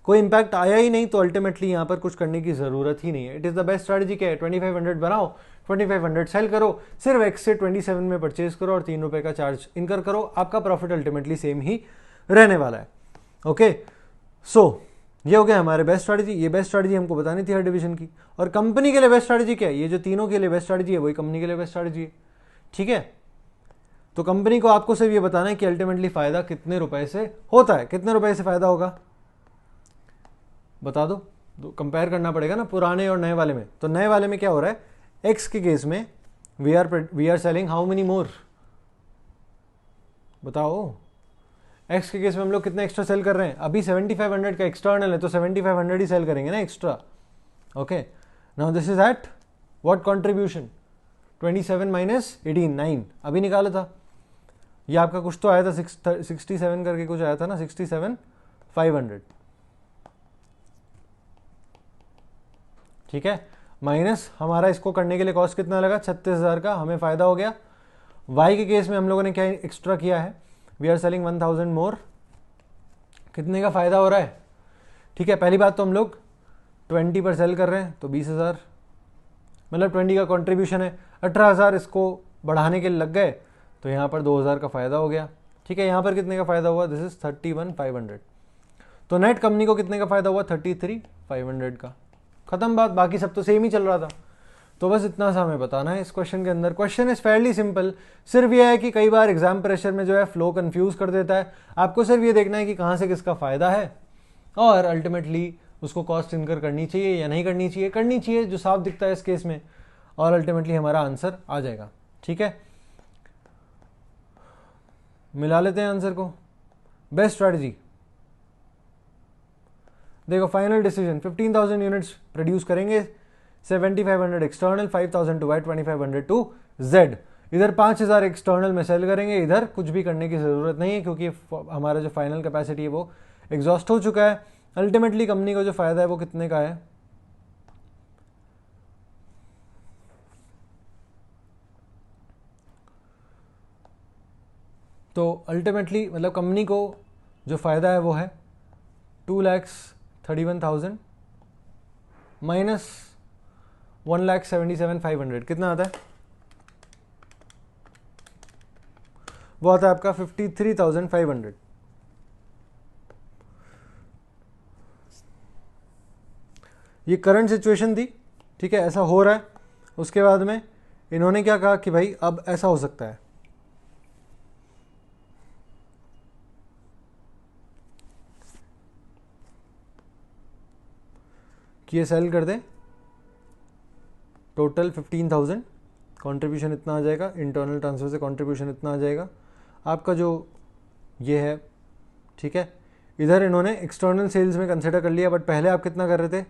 A: कोई इंपैक्ट आया ही नहीं तो अल्टीमेटली यहां पर कुछ करने की जरूरत ही नहीं है। It is the best strategy. क्या है? 2500 बनाओ, 2500 सेल करो, सिर्फ एक्स से 27 में परचेज करो और 3 रुपए का चार्ज इनकर करो, आपका प्रॉफिट अल्टीमेटली सेम ही रहने वाला है। ओके, सो ये हो गया हमारे बेस्ट स्ट्रेटजी। ये बेस्ट स्ट्रेटजी हमको बतानी थी हर डिवीजन की। और कंपनी के लिए बेस्ट स्ट्रेटजी क्या है? ये जो तीनों के लिए बेस्ट स्ट्रेटजी है वही कंपनी के लिए बेस्ट स्ट्रेटजी है। ठीक है, तो कंपनी को आपको सिर्फ ये बताना है कि अल्टीमेटली फायदा कितने रुपए से होता है। कितने रुपए से फायदा होगा बता दो, तो कंपेयर करना पड़ेगा ना पुराने और नए वाले में। तो नए वाले में क्या हो रहा है? एक्स के केस में we are selling how many more, बताओ। एक्स के केस में हम लोग कितने एक्स्ट्रा सेल कर रहे हैं? अभी 7500 का एक्सटर्नल है तो 7500 ही सेल करेंगे ना extra. Okay, now this is at what contribution? 27 minus 18, 9 अभी निकाला था। ये आपका कुछ तो आया था 67 करके कुछ आया था ना, 67,500। ठीक है, माइनस हमारा इसको करने के लिए कॉस्ट कितना लगा? 36,000 का, हमें फायदा हो गया। वाई के केस में हम लोगों ने क्या एक्स्ट्रा किया है? वी आर सेलिंग 1000 मोर, कितने का फायदा हो रहा है? ठीक है, पहली बात तो हम लोग 20 पर सेल कर रहे हैं तो 20,000, मतलब 20 का कंट्रीब्यूशन है, 18,000 इसको बढ़ाने के लिए लग गए तो यहाँ पर 2,000 का फायदा हो गया। ठीक है, यहाँ पर कितने का फायदा हुआ? This is 31,500। तो नेट कंपनी को कितने का फायदा हुआ? 33,500 का। खत्म बात, बाकी सब तो सेम ही चल रहा था। तो बस इतना सा हमें बताना है इस क्वेश्चन के अंदर। क्वेश्चन इज फेयरली सिंपल, सिर्फ ये है कि कई बार एग्जाम प्रेशर में जो है फ्लो कंफ्यूज कर देता है। आपको सिर्फ ये देखना है कि कहाँ से किसका फायदा है और अल्टीमेटली उसको कॉस्ट इनकर करनी चाहिए या नहीं करनी चाहिए। करनी चाहिए, जो साफ दिखता है इस केस में, और अल्टीमेटली हमारा आंसर आ जाएगा। ठीक है, मिला लेते हैं आंसर को। बेस्ट स्ट्रैटेजी देखो, फाइनल डिसीजन 15,000 यूनिट्स प्रोड्यूस करेंगे, 7,500 external, 5,000 to Y, 2,500 to Z. इधर 5,000 एक्सटर्नल में सेल करेंगे, इधर कुछ भी करने की जरूरत नहीं है क्योंकि हमारा जो फाइनल कैपेसिटी है वो एग्जॉस्ट हो चुका है। अल्टीमेटली कंपनी को जो फायदा है वो कितने का है? तो अल्टीमेटली मतलब कंपनी को जो फायदा है वो है 2,31,000 माइनस 1,77,500, कितना आता है? वो आता है आपका 53,500। ये करंट सिचुएशन थी। ठीक है, ऐसा हो रहा है। उसके बाद में इन्होंने क्या कहा कि भाई अब ऐसा हो सकता है कि ये सेल कर दें, टोटल 15,000, कंट्रीब्यूशन इतना आ जाएगा, इंटरनल ट्रांसफर से कंट्रीब्यूशन इतना आ जाएगा आपका जो ये है। ठीक है, इधर इन्होंने एक्सटर्नल सेल्स में कंसिडर कर लिया, बट पहले आप कितना कर रहे थे?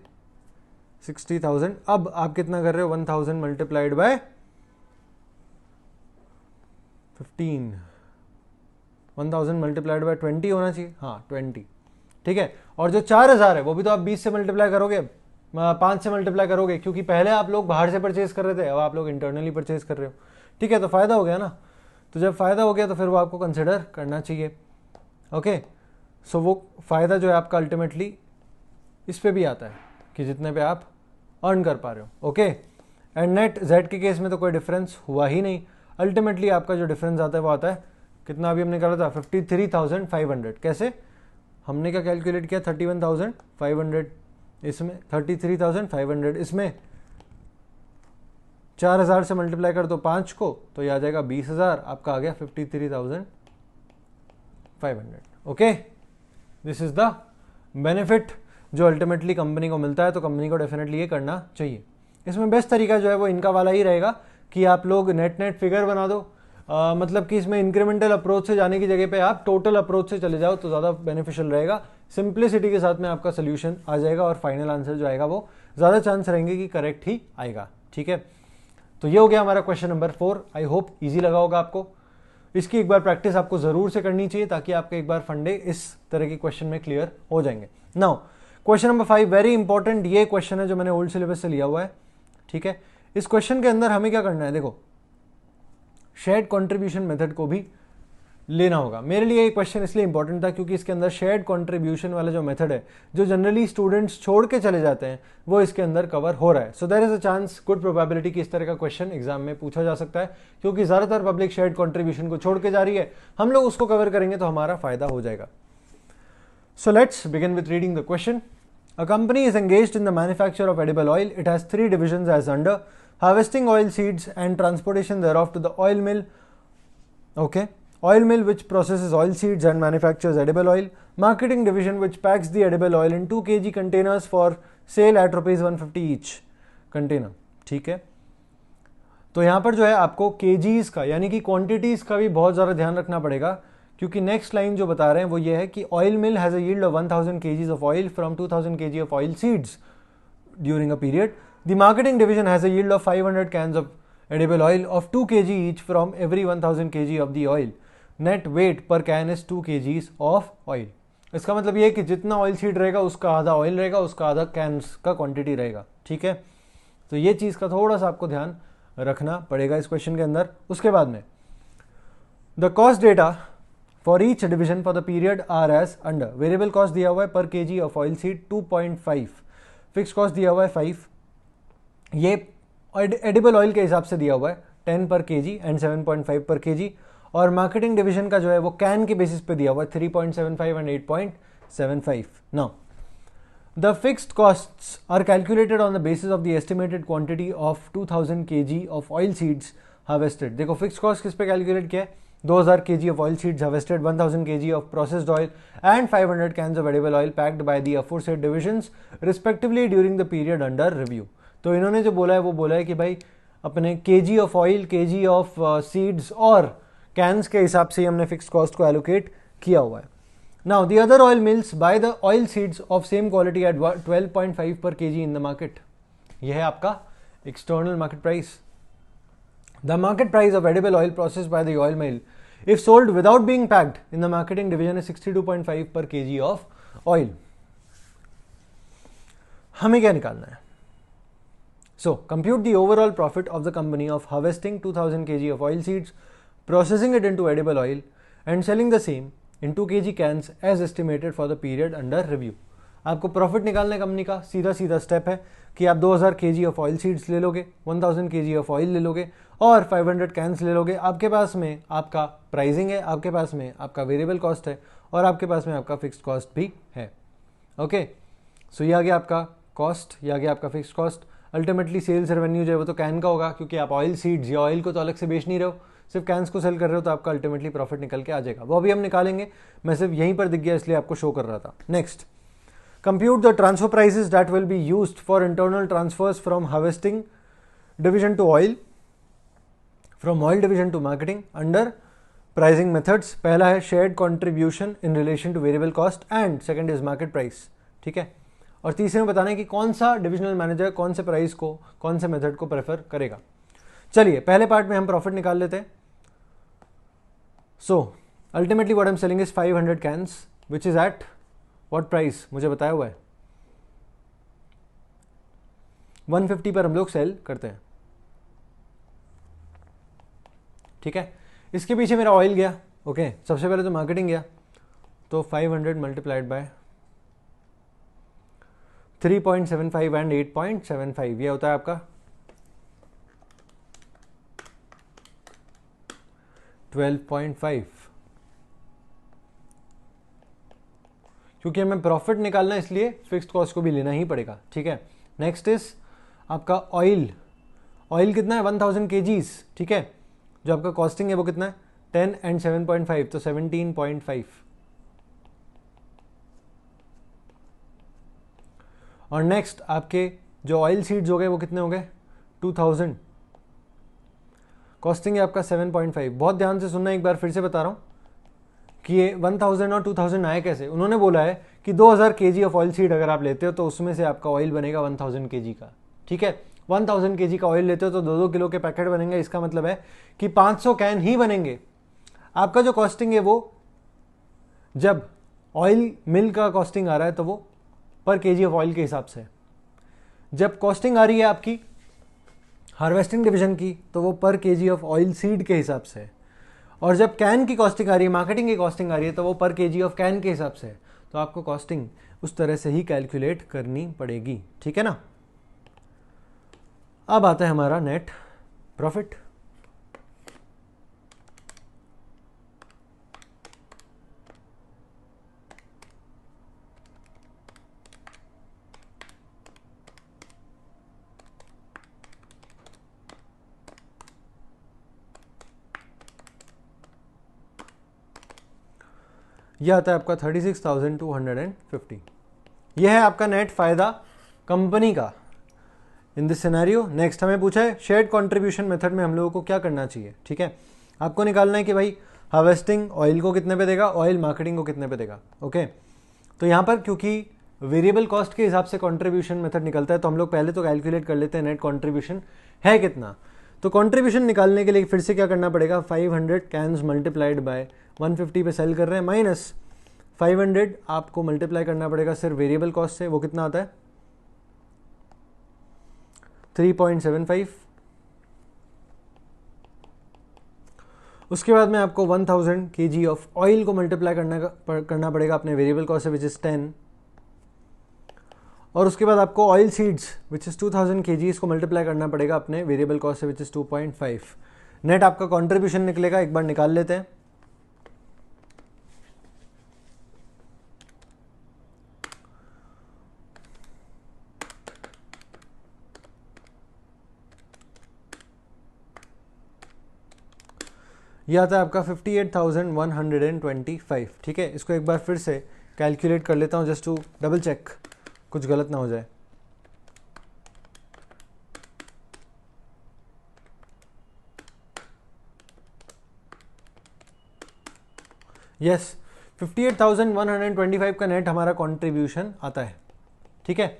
A: 60,000। अब आप कितना कर रहे हो? 1,000 मल्टीप्लाइड बाय 15, 1,000 मल्टीप्लाइड बाय 20 होना चाहिए। हाँ 20। ठीक है, और जो 4,000 है वो भी तो आप 20 से मल्टीप्लाई करोगे, 5 से मल्टीप्लाई करोगे, क्योंकि पहले आप लोग बाहर से परचेज कर रहे थे, अब आप लोग इंटरनली परचेज कर रहे हो। ठीक है, तो फायदा हो गया ना। तो जब फायदा हो गया तो फिर वो आपको कंसिडर करना चाहिए। ओके, सो वो फायदा जो है आपका अल्टीमेटली इस पे भी आता है कि जितने पे आप अर्न कर पा रहे हो। ओके, एंड नेट जेड के केस में तो कोई डिफरेंस हुआ ही नहीं। अल्टीमेटली आपका जो डिफरेंस आता है वो आता है कितना? अभी हमने करा था 53,500। कैसे? हमने क्या कैलकुलेट किया? 31,500 इसमें, 33,500 इसमें, 4,000 से मल्टीप्लाई कर दो 5 को तो ये आ जाएगा 20,000, आपका आ गया 53,500। Okay, this is the benefit जो अल्टीमेटली कंपनी को मिलता है, तो कंपनी को डेफिनेटली ये करना चाहिए। इसमें बेस्ट तरीका जो है वो इनका वाला ही रहेगा कि आप लोग नेट नेट फिगर बना दो, मतलब कि इसमें इंक्रीमेंटल अप्रोच से जाने की जगह पे आप टोटल अप्रोच से चले जाओ तो ज़्यादा बेनिफिशियल रहेगा। सिंप्लिसिटी के साथ में आपका सोल्यूशन आ जाएगा और फाइनल आंसर जो आएगा वो ज़्यादा चांस रहेंगे कि करेक्ट ही आएगा। ठीक है, तो ये हो गया हमारा question number 4। I hope easy लगा होगा आपको। इसकी एक बार प्रैक्टिस आपको ज़रूर से करनी चाहिए ताकि आपके एक बार फंडे इस तरह के क्वेश्चन में क्लियर हो जाएंगे। Now question number 5 very important, ये क्वेश्चन है जो मैंने ओल्ड सिलेबस से लिया हुआ है। ठीक है, इस क्वेश्चन के अंदर हमें क्या करना है, देखो शेयर्ड कंट्रीब्यूशन मेथड को भी लेना होगा। मेरे लिए ये क्वेश्चन इसलिए इंपॉर्टेंट था क्योंकि इसके अंदर शेयर्ड कंट्रीब्यूशन वाला जो मेथड है जो जनरली स्टूडेंट्स छोड़ के चले जाते हैं वो इसके अंदर कवर हो रहा है। So there is a chance, good probability कि इस तरह का क्वेश्चन एग्जाम में पूछा जा सकता है क्योंकि ज्यादातर पब्लिक शेयर्ड कंट्रीब्यूशन को छोड़ के जा रही है। हम लोग उसको कवर करेंगे तो हमारा फायदा हो जाएगा। So let's begin with reading the question. A company is engaged in the manufacture of edible oil. It has 3 divisions as under: harvesting oil seeds and transportation thereof to the oil mill. Okay. Oil mill which processes oil seeds and manufactures edible oil. Marketing division which packs the edible oil in 2 kg containers for sale at rupees 150 each container. ठीक है, तो यहाँ पर जो है आपको kgs का यानी कि क्वांटिटीज का भी बहुत ज़्यादा ध्यान रखना पड़ेगा क्योंकि नेक्स्ट लाइन जो बता रहे हैं वो ये है कि oil mill has a yield of 1000 kgs of oil from 2000 kg of oil seeds during a period. The marketing division has a yield of 500 cans of edible oil of 2 kg each from every 1000 kg of the oil. Net weight per can is 2 kgs of oil. इसका मतलब ये है कि जितना oil seed रहेगा उसका आधा oil रहेगा, उसका आधा कैंस का क्वांटिटी रहेगा. ठीक है, तो ये चीज़ का थोड़ा सा आपको ध्यान रखना पड़ेगा इस क्वेश्चन के अंदर. उसके बाद में the cost data for each division for the period are as under. Variable cost दिया हुआ है पर केजी of oil seed 2.5, fix cost दिया हुआ है 5, ये एडिबल ऑयल के हिसाब से दिया हुआ है 10 पर केजी एंड 7.5 पर केजी, और मार्केटिंग डिवीजन का जो है वो कैन के बेसिस पे दिया हुआ है 3.75 and 8.75. Now the fixed costs are calculated on the basis of the estimated quantity of 2000 kg of oil seeds harvested. देखो फिक्स कॉस्ट किस पे कैलकुलेट किया है, 2000 kg of oil seeds harvested, 1000 kg of processed oil and 500 cans of edible oil packed by the aforesaid divisions respectively during the period under review. तो इन्होंने जो बोला है वो बोला है कि भाई अपने kg of oil, kg of seeds और cans के हिसाब से हमने fixed cost को allocate किया हुआ है. Now the other oil mills buy the oil seeds of same quality at 12.5 per kg in the market. यह है आपका external market price. The market price of edible oil processed by the oil mill, if sold without being packed in the marketing division, is 62.5 per kg of oil. हमें क्या निकालना है? So, compute the overall profit of the company of harvesting 2000 kg of oil seeds, processing it into edible oil, and selling the same in 2 kg cans as estimated for the period under review. आपको profit निकालना है company का. सीधा सीधा step है कि आप 2000 kg of oil seeds ले लोगे, 1000 kg ऑफ ऑयल ले लोगे और 500 कैंस ले लोगे. आपके पास में आपका प्राइसिंग है, आपके पास में आपका वेरिएबल कॉस्ट है और आपके पास में आपका फिक्स्ड कॉस्ट भी है. ओके, सो ये आ गया आपका कॉस्ट, ये आ गया आपका fixed cost. Ultimately sales revenue जो है वो तो कैन का होगा क्योंकि आप ऑयल सीड्स या ऑयल को तो अलग से बेच नहीं रहे हो, सिर्फ कैंस को सेल कर रहे हो, तो आपका अल्टीमेटली प्रॉफिट निकल के आ जाएगा. वो अभी हम निकालेंगे, मैं सिर्फ यहीं पर दिख गया इसलिए आपको शो कर रहा था. Next, compute the transfer prices that will be used for internal transfers from harvesting division to oil, from oil division to marketing under pricing methods. पहला है shared contribution in relation to variable cost and second is market price. ठीक है, और तीसरे में बताना है कि कौन सा डिविजनल मैनेजर कौन से प्राइस को, कौन से मेथड को प्रेफर करेगा. चलिए पहले पार्ट में हम प्रॉफिट निकाल लेते हैं. So ultimately what I am selling is 500 cans which is at what price मुझे बताया हुआ है 150 पर हम लोग सेल करते हैं. ठीक है, इसके पीछे मेरा ऑयल गया. ओके, सबसे पहले तो मार्केटिंग गया, तो 500 मल्टीप्लाइड बाय 3.75 एंड 8.75 ये होता है आपका 12.5. क्योंकि हमें प्रॉफिट निकालना है इसलिए फिक्स्ड कॉस्ट को भी लेना ही पड़ेगा. ठीक है, नेक्स्ट इज आपका ऑयल. ऑयल कितना है 1000 kgs. ठीक है, जो आपका कॉस्टिंग है वो कितना है 10 एंड 7.5 तो 17.5. और नेक्स्ट आपके जो ऑयल सीड्स हो गए वो कितने हो गए 2000. कॉस्टिंग है आपका 7.5। बहुत ध्यान से सुनना, एक बार फिर से बता रहा हूँ कि ये 1000 और 2000 आए कैसे। उन्होंने बोला है कि 2000 kg ऑफ ऑयल सीड अगर आप लेते हो तो उसमें से आपका ऑयल बनेगा 1000 kg का, ठीक है। 1000 kg का ऑयल लेते हो तो 2-2 किलो के पैकेट बनेंगे। इसका मतलब है कि 500 कैन ही बनेंगे। आपका जो कॉस्टिंग है वो, जब ऑयल मिल का कॉस्टिंग आ रहा है तो वो पर केजी ऑफ ऑयल के हिसाब से, जब कॉस्टिंग आ रही है आपकी हार्वेस्टिंग डिवीजन की तो वो पर केजी ऑफ ऑयल सीड के हिसाब से है, और जब कैन की कॉस्टिंग आ रही है, मार्केटिंग की कॉस्टिंग आ रही है तो वो पर केजी ऑफ कैन के हिसाब से है। तो आपको कॉस्टिंग उस तरह से ही कैलकुलेट करनी पड़ेगी, ठीक है ना। अब आता है हमारा नेट प्रॉफिट। यह आता है आपका 36,250। यह है आपका नेट फायदा कंपनी का इन दिस सिनेरियो। नेक्स्ट हमें पूछा है शेयर्ड कंट्रीब्यूशन मेथड में हम लोगों को क्या करना चाहिए, ठीक है। आपको निकालना है कि भाई हार्वेस्टिंग ऑयल को कितने पे देगा, ऑयल मार्केटिंग को कितने पे देगा, ओके। तो यहाँ पर क्योंकि वेरिएबल कॉस्ट के हिसाब से कंट्रीब्यूशन मेथड निकलता है तो हम लोग पहले तो कैलकुलेट कर लेते हैं नेट कंट्रीब्यूशन है कितना। तो कंट्रीब्यूशन निकालने के लिए फिर से क्या करना पड़ेगा, 500 कैन्स मल्टीप्लाइड बाय 150 पे सेल कर रहे हैं माइनस 500 आपको मल्टीप्लाई करना पड़ेगा सिर्फ वेरिएबल कॉस्ट से, वो कितना आता है 3.75। उसके बाद में आपको 1000 kg ऑफ ऑयल को मल्टीप्लाई करना पड़ेगा अपने वेरिएबल कॉस्ट से विच इज 10, और उसके बाद आपको oil seeds which is 2000 kg इसको मल्टीप्लाई करना पड़ेगा अपने वेरिएबल कॉस्ट से विच इज 2.5। नेट आपका कंट्रीब्यूशन निकलेगा, एक बार निकाल लेते हैं। यह आता है आपका 58,125, ठीक है। इसको एक बार फिर से कैलकुलेट कर लेता हूँ जस्ट टू डबल चेक कुछ गलत ना हो जाए। यस, 58,125 का नेट हमारा कंट्रीब्यूशन आता है, ठीक है।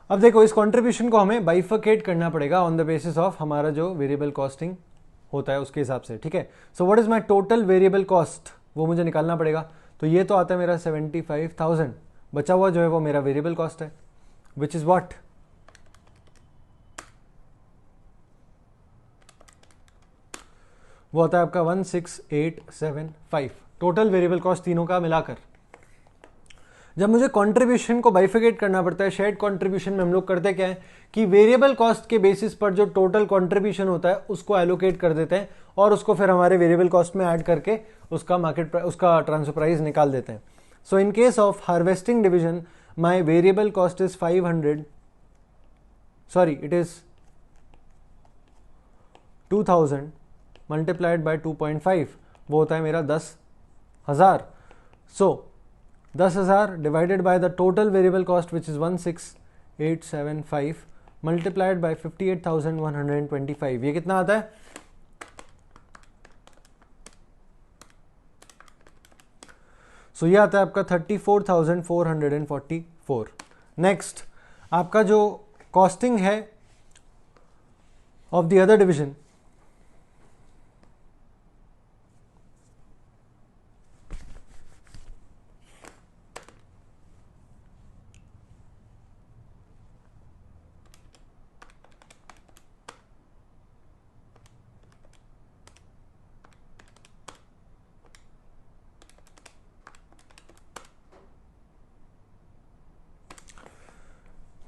A: अब देखो इस कंट्रीब्यूशन को हमें बाइफरकेट करना पड़ेगा ऑन द बेसिस ऑफ हमारा जो वेरिएबल कॉस्टिंग होता है उसके हिसाब से, ठीक है। So what is my total variable cost, वो मुझे निकालना पड़ेगा। तो ये तो आता है मेरा 75,000, बचा हुआ जो है वो मेरा वेरिएबल कॉस्ट है विच इज व्हाट, वो आता है आपका 16,875 टोटल वेरिएबल कॉस्ट तीनों का मिलाकर। जब मुझे कंट्रीब्यूशन को बाइफिकेट करना पड़ता है, शेयर्ड कंट्रीब्यूशन में हम लोग करते क्या है कि वेरिएबल कॉस्ट के बेसिस पर जो टोटल कंट्रीब्यूशन होता है उसको एलोकेट कर देते हैं और उसको फिर हमारे वेरिएबल कॉस्ट में ऐड करके उसका उसका ट्रांसफर प्राइस निकाल देते हैं। So in case of harvesting division my variable cost is 500, sorry it is 2000 multiplied by 2.5, वो होता है मेरा 10,000। So 10,000 divided by the total variable cost which is 16,875 multiplied by 58,125, ये कितना आता है, सो ये आता है आपका 34,444। नेक्स्ट आपका जो कॉस्टिंग है of the other division,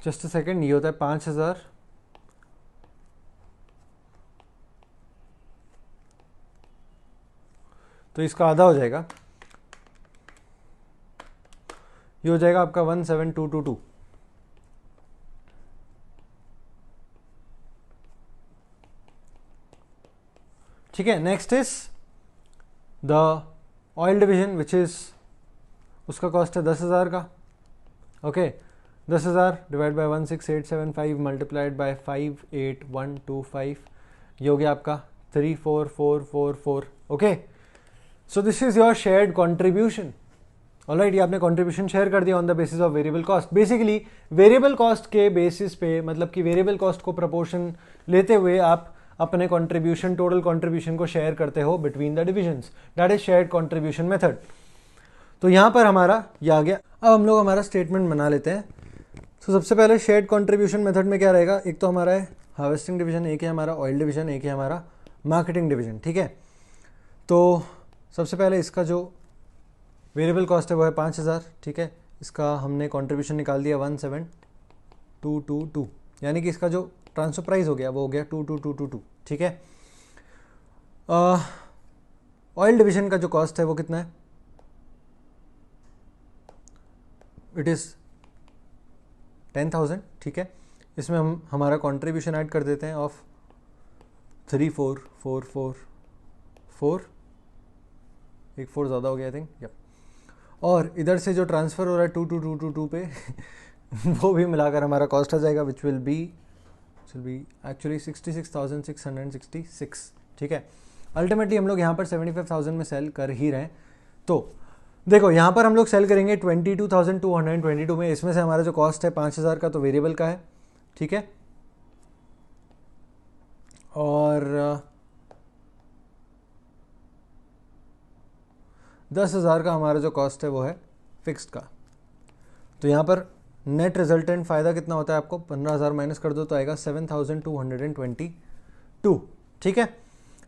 A: just a second, ये होता है 5,000 तो इसका आधा हो जाएगा, ये हो जाएगा आपका 17,222, ठीक है। Next is the oil division which is, उसका कॉस्ट है 10,000 का, okay. 10,000 divide by 16,875 multiplied by 58,125, ये हो गया आपका 34,444. Okay, so this is your shared contribution. Alright, ये आपने कॉन्ट्रीब्यूशन शेयर कर दिया on the basis of variable cost. Basically variable cost के बेसिस पे, मतलब कि वेरिएबल कॉस्ट को प्रपोर्शन लेते हुए आप अपने कॉन्ट्रीब्यूशन, टोटल कॉन्ट्रीब्यूशन को शेयर करते हो between the divisions. That is shared contribution method. तो यहाँ पर हमारा ये आ गया. अब हम लोग हमारा स्टेटमेंट बना लेते हैं. तो सबसे पहले शेयर्ड कॉन्ट्रीब्यूशन मेथड में क्या रहेगा, एक तो हमारा है हार्वेस्टिंग डिवीजन, एक है हमारा ऑयल डिवीजन, एक है हमारा मार्केटिंग डिवीजन. ठीक है, तो सबसे पहले इसका जो वेरिएबल कॉस्ट है वो है 5,000. ठीक है, इसका हमने कंट्रीब्यूशन निकाल दिया 17,222, यानी कि इसका जो ट्रांसफर प्राइस हो गया वो हो गया 22,222. ठीक है, ऑयल डिवीजन का जो कॉस्ट है वो कितना है, इट इज़ 10,000. ठीक है, इसमें हम हमारा कंट्रीब्यूशन ऐड कर देते हैं ऑफ 34,444, एक 4 ज़्यादा हो गया आई थिंक. यप, और इधर से जो ट्रांसफ़र हो रहा है 22,222 पे वो भी मिलाकर हमारा कॉस्ट आ जाएगा, विच विल बी एक्चुअली 66,666. ठीक है, अल्टीमेटली हम लोग यहाँ पर 75,000 में सेल कर ही रहे हैं. तो देखो यहाँ पर हम लोग सेल करेंगे 22,222 में. इसमें से हमारा जो कॉस्ट है 5,000 का तो वेरिएबल का है. ठीक है, और 10,000 का हमारा जो कॉस्ट है वो है फिक्स्ड का. तो यहाँ पर नेट रिजल्टेंट फ़ायदा कितना होता है आपको, 15,000 माइनस कर दो तो आएगा 7,222. ठीक है,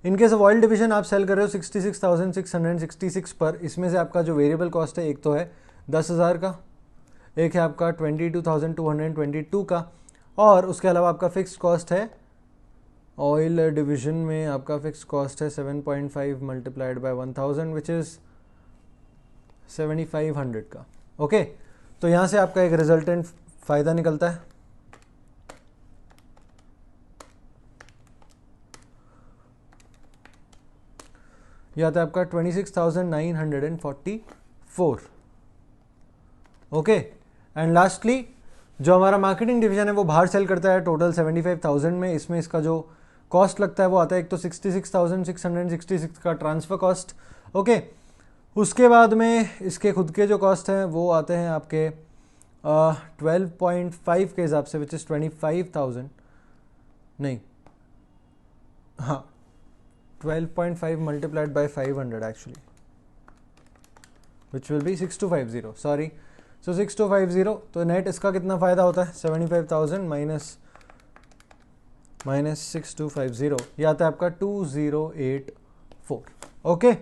A: इनकेस ऑफ ऑयल डिवीजन आप सेल कर रहे हो 66,666 पर. इसमें से आपका जो वेरिएबल कॉस्ट है एक तो है 10,000 का, एक है आपका 22,222 का, और उसके अलावा आपका फिक्स्ड कॉस्ट है ऑयल डिवीजन में आपका फिक्स्ड कॉस्ट है 7.5 मल्टीप्लाइड बाय 1000 विच इज़ 7,500 का. ओके, तो यहाँ से आपका एक रिजल्टेंट फ़ायदा निकलता है. यह आता है आपका 26,944. ओके, एंड लास्टली जो हमारा मार्केटिंग डिवीजन है वो बाहर सेल करता है टोटल 75,000 में. इसमें इसका जो कॉस्ट लगता है वो आता है एक तो 66,666 का ट्रांसफ़र कॉस्ट. ओके, उसके बाद में इसके खुद के जो कॉस्ट हैं वो आते हैं आपके 12.5 के हिसाब से, विच इज़ 25,000 नहीं, हाँ 12.5 multiplied by 500 actually, which will be 6250. Sorry, so 6250. तो नेट इसका कितना फ़ायदा होता है, 75,000 माइनस 6250, ये आता है आपका 2084. ओके,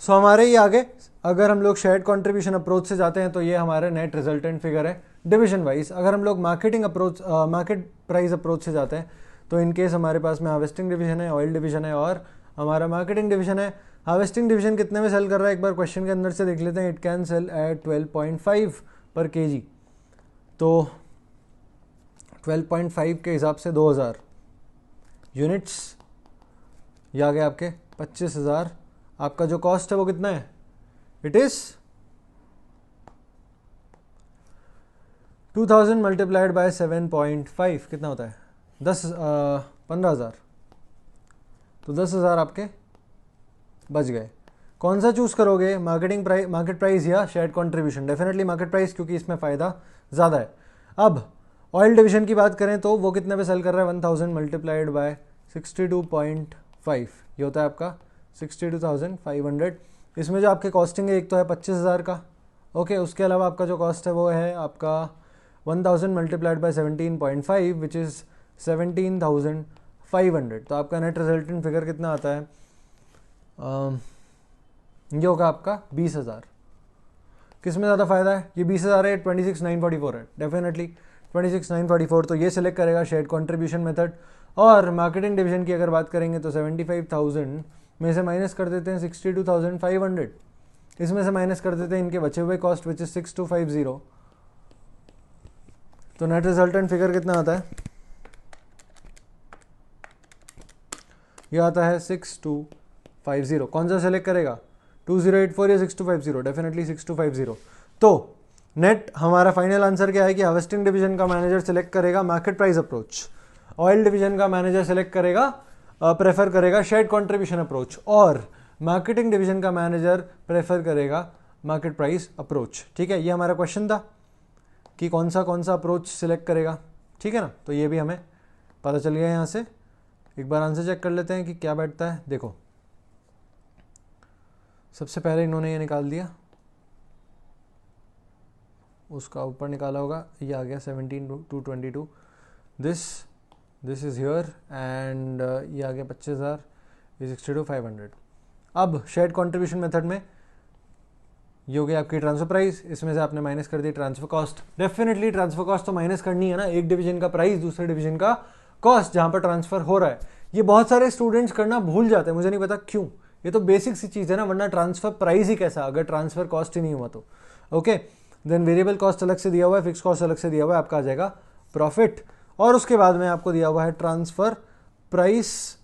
A: सो हमारे ये आगे अगर हम लोग शेयर्ड कंट्रीब्यूशन अप्रोच से जाते हैं तो ये हमारे नेट रिजल्टेंट फिगर है डिवीजन वाइज. अगर हम लोग मार्केट प्राइस अप्रोच से जाते हैं तो इन केस हमारे पास में हार्वेस्टिंग डिवीजन है, ऑयल डिवीजन है और हमारा मार्केटिंग डिवीजन है. हार्वेस्टिंग डिवीजन कितने में सेल कर रहा है एक बार क्वेश्चन के अंदर से देख लेते हैं. इट कैन सेल एट 12.5 पर kg. तो 12.5 के हिसाब से 2000 यूनिट्स, ये आ गए आपके 25,000. आपका जो कॉस्ट है वो कितना है, इट इज 2000 मल्टीप्लाइड बाय 7.5 कितना होता है 15,000. तो 10,000 आपके बच गए. कौन सा चूज करोगे, मार्केट प्राइस या shared contribution? Definitely market price, क्योंकि इसमें फ़ायदा ज़्यादा है. अब ऑयल डिवीजन की बात करें तो वो कितने पे सेल कर रहा है, 1000 मल्टीप्लाइड बाय 62.5, ये होता है आपका 62,500. इसमें जो आपके कॉस्टिंग है एक तो है 25,000 का. ओके, उसके अलावा आपका जो कॉस्ट है वो है आपका 1000 मल्टीप्लाइड बाय 17.5 विच इज़ 17,500. तो आपका नेट रिजल्टेंट फिगर कितना आता है, ये होगा आपका 20,000. किस में ज़्यादा फ़ायदा है, ये 20,000 है, 26,944 है. डेफिनेटली 26,944. तो ये सिलेक्ट करेगा शेयर्ड कंट्रीब्यूशन मेथड. और मार्केटिंग डिवीजन की अगर बात करेंगे तो 75,000 में से माइनस कर देते हैं 62,500. इसमें से माइनस कर देते हैं इनके बचे हुए कॉस्ट विच इज 6250. तो नेट रिजल्टेंट फिगर कितना आता है, ये आता है 6250. कौन सा सेलेक्ट करेगा, 2084 या 6250? डेफिनेटली 6250. तो नेट हमारा फाइनल आंसर क्या है कि हार्वेस्टिंग डिवीजन का मैनेजर सेलेक्ट करेगा market price approach, oil division का मैनेजर सेलेक्ट करेगा प्रेफर करेगा शेयर्ड कंट्रीब्यूशन अप्रोच और मार्केटिंग डिवीजन का मैनेजर प्रेफर करेगा मार्केट प्राइस अप्रोच। ठीक है, ये हमारा क्वेश्चन था कि कौन सा अप्रोच सिलेक्ट करेगा। ठीक है ना, तो ये भी हमें पता चल गया। यहाँ से एक बार आंसर चेक कर लेते हैं कि क्या बैठता है। देखो, सबसे पहले इन्होंने ये निकाल दिया, उसका ऊपर निकाला होगा, ये आ गया 17,222। दिस इज हियर एंड ये आ गया 25,000, ये 62,500। अब शेयर्ड कंट्रीब्यूशन मेथड में ये हो गया आपकी ट्रांसफर प्राइस, इसमें से आपने माइनस कर दी transfer cost. Definitely transfer cost तो माइनस करनी है ना, एक डिवीजन का प्राइस दूसरे डिवीजन का कॉस्ट जहां पर ट्रांसफर हो रहा है। ये बहुत सारे स्टूडेंट्स करना भूल जाते हैं, मुझे नहीं पता क्यों। ये तो बेसिक सी चीज है ना, वरना ट्रांसफर प्राइस ही कैसा अगर ट्रांसफर कॉस्ट ही नहीं हुआ तो। ओके, देन वेरिएबल कॉस्ट अलग से दिया हुआ है, फिक्स कॉस्ट अलग से दिया हुआ है, आपका आ जाएगा प्रॉफिट। और उसके बाद में आपको दिया हुआ है ट्रांसफर प्राइस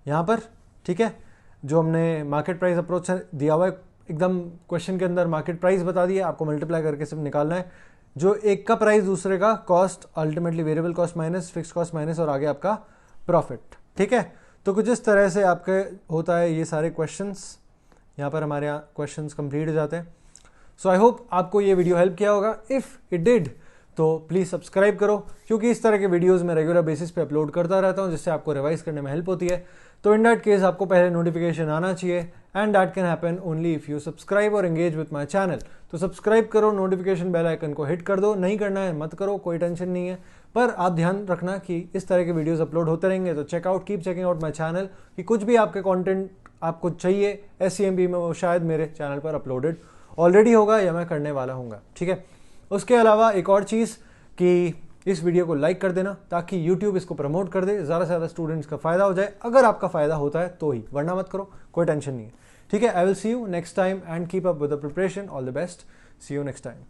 A: यहाँ पर। ठीक है, जो हमने मार्केट प्राइस अप्रोच दिया हुआ है, एकदम क्वेश्चन के अंदर मार्केट प्राइस बता दिया, आपको मल्टीप्लाई करके सिर्फ निकालना है। जो एक का प्राइस दूसरे का cost, ultimately variable cost minus fix cost minus और आगे आपका प्रॉफिट। ठीक है, तो कुछ इस तरह से आपके होता है ये सारे क्वेश्चंस। यहाँ पर हमारे यहाँ क्वेश्चंस कंप्लीट हो जाते हैं। सो आई होप आपको ये वीडियो हेल्प किया होगा। इफ़ इट डिड तो प्लीज़ सब्सक्राइब करो, क्योंकि इस तरह के वीडियोस मैं रेगुलर बेसिस पे अपलोड करता रहता हूँ, जिससे आपको रिवाइज करने में हेल्प होती है। तो इन दैट केस आपको पहले नोटिफिकेशन आना चाहिए, and that can happen only if you subscribe और एंगेज विथ माय चैनल। तो सब्सक्राइब करो, नोटिफिकेशन बेल आइकन को हिट कर दो। नहीं करना है मत करो, कोई टेंशन नहीं है, पर आप ध्यान रखना कि इस तरह के वीडियोस अपलोड होते रहेंगे। तो keep checking out my channel कि कुछ भी आपके कंटेंट आपको चाहिए SCMP में, वो शायद मेरे चैनल पर अपलोडेड ऑलरेडी होगा या मैं करने वाला हूँगा। ठीक है, उसके अलावा एक और चीज़ कि इस वीडियो को लाइक कर देना, ताकि YouTube इसको प्रमोट कर दे, ज़्यादा से ज़्यादा स्टूडेंट्स का फायदा हो जाए। अगर आपका फायदा होता है तो ही, वरना मत करो, कोई टेंशन नहीं है। ठीक है, I will see you next time and keep up with the preparation. All the best, see you next time.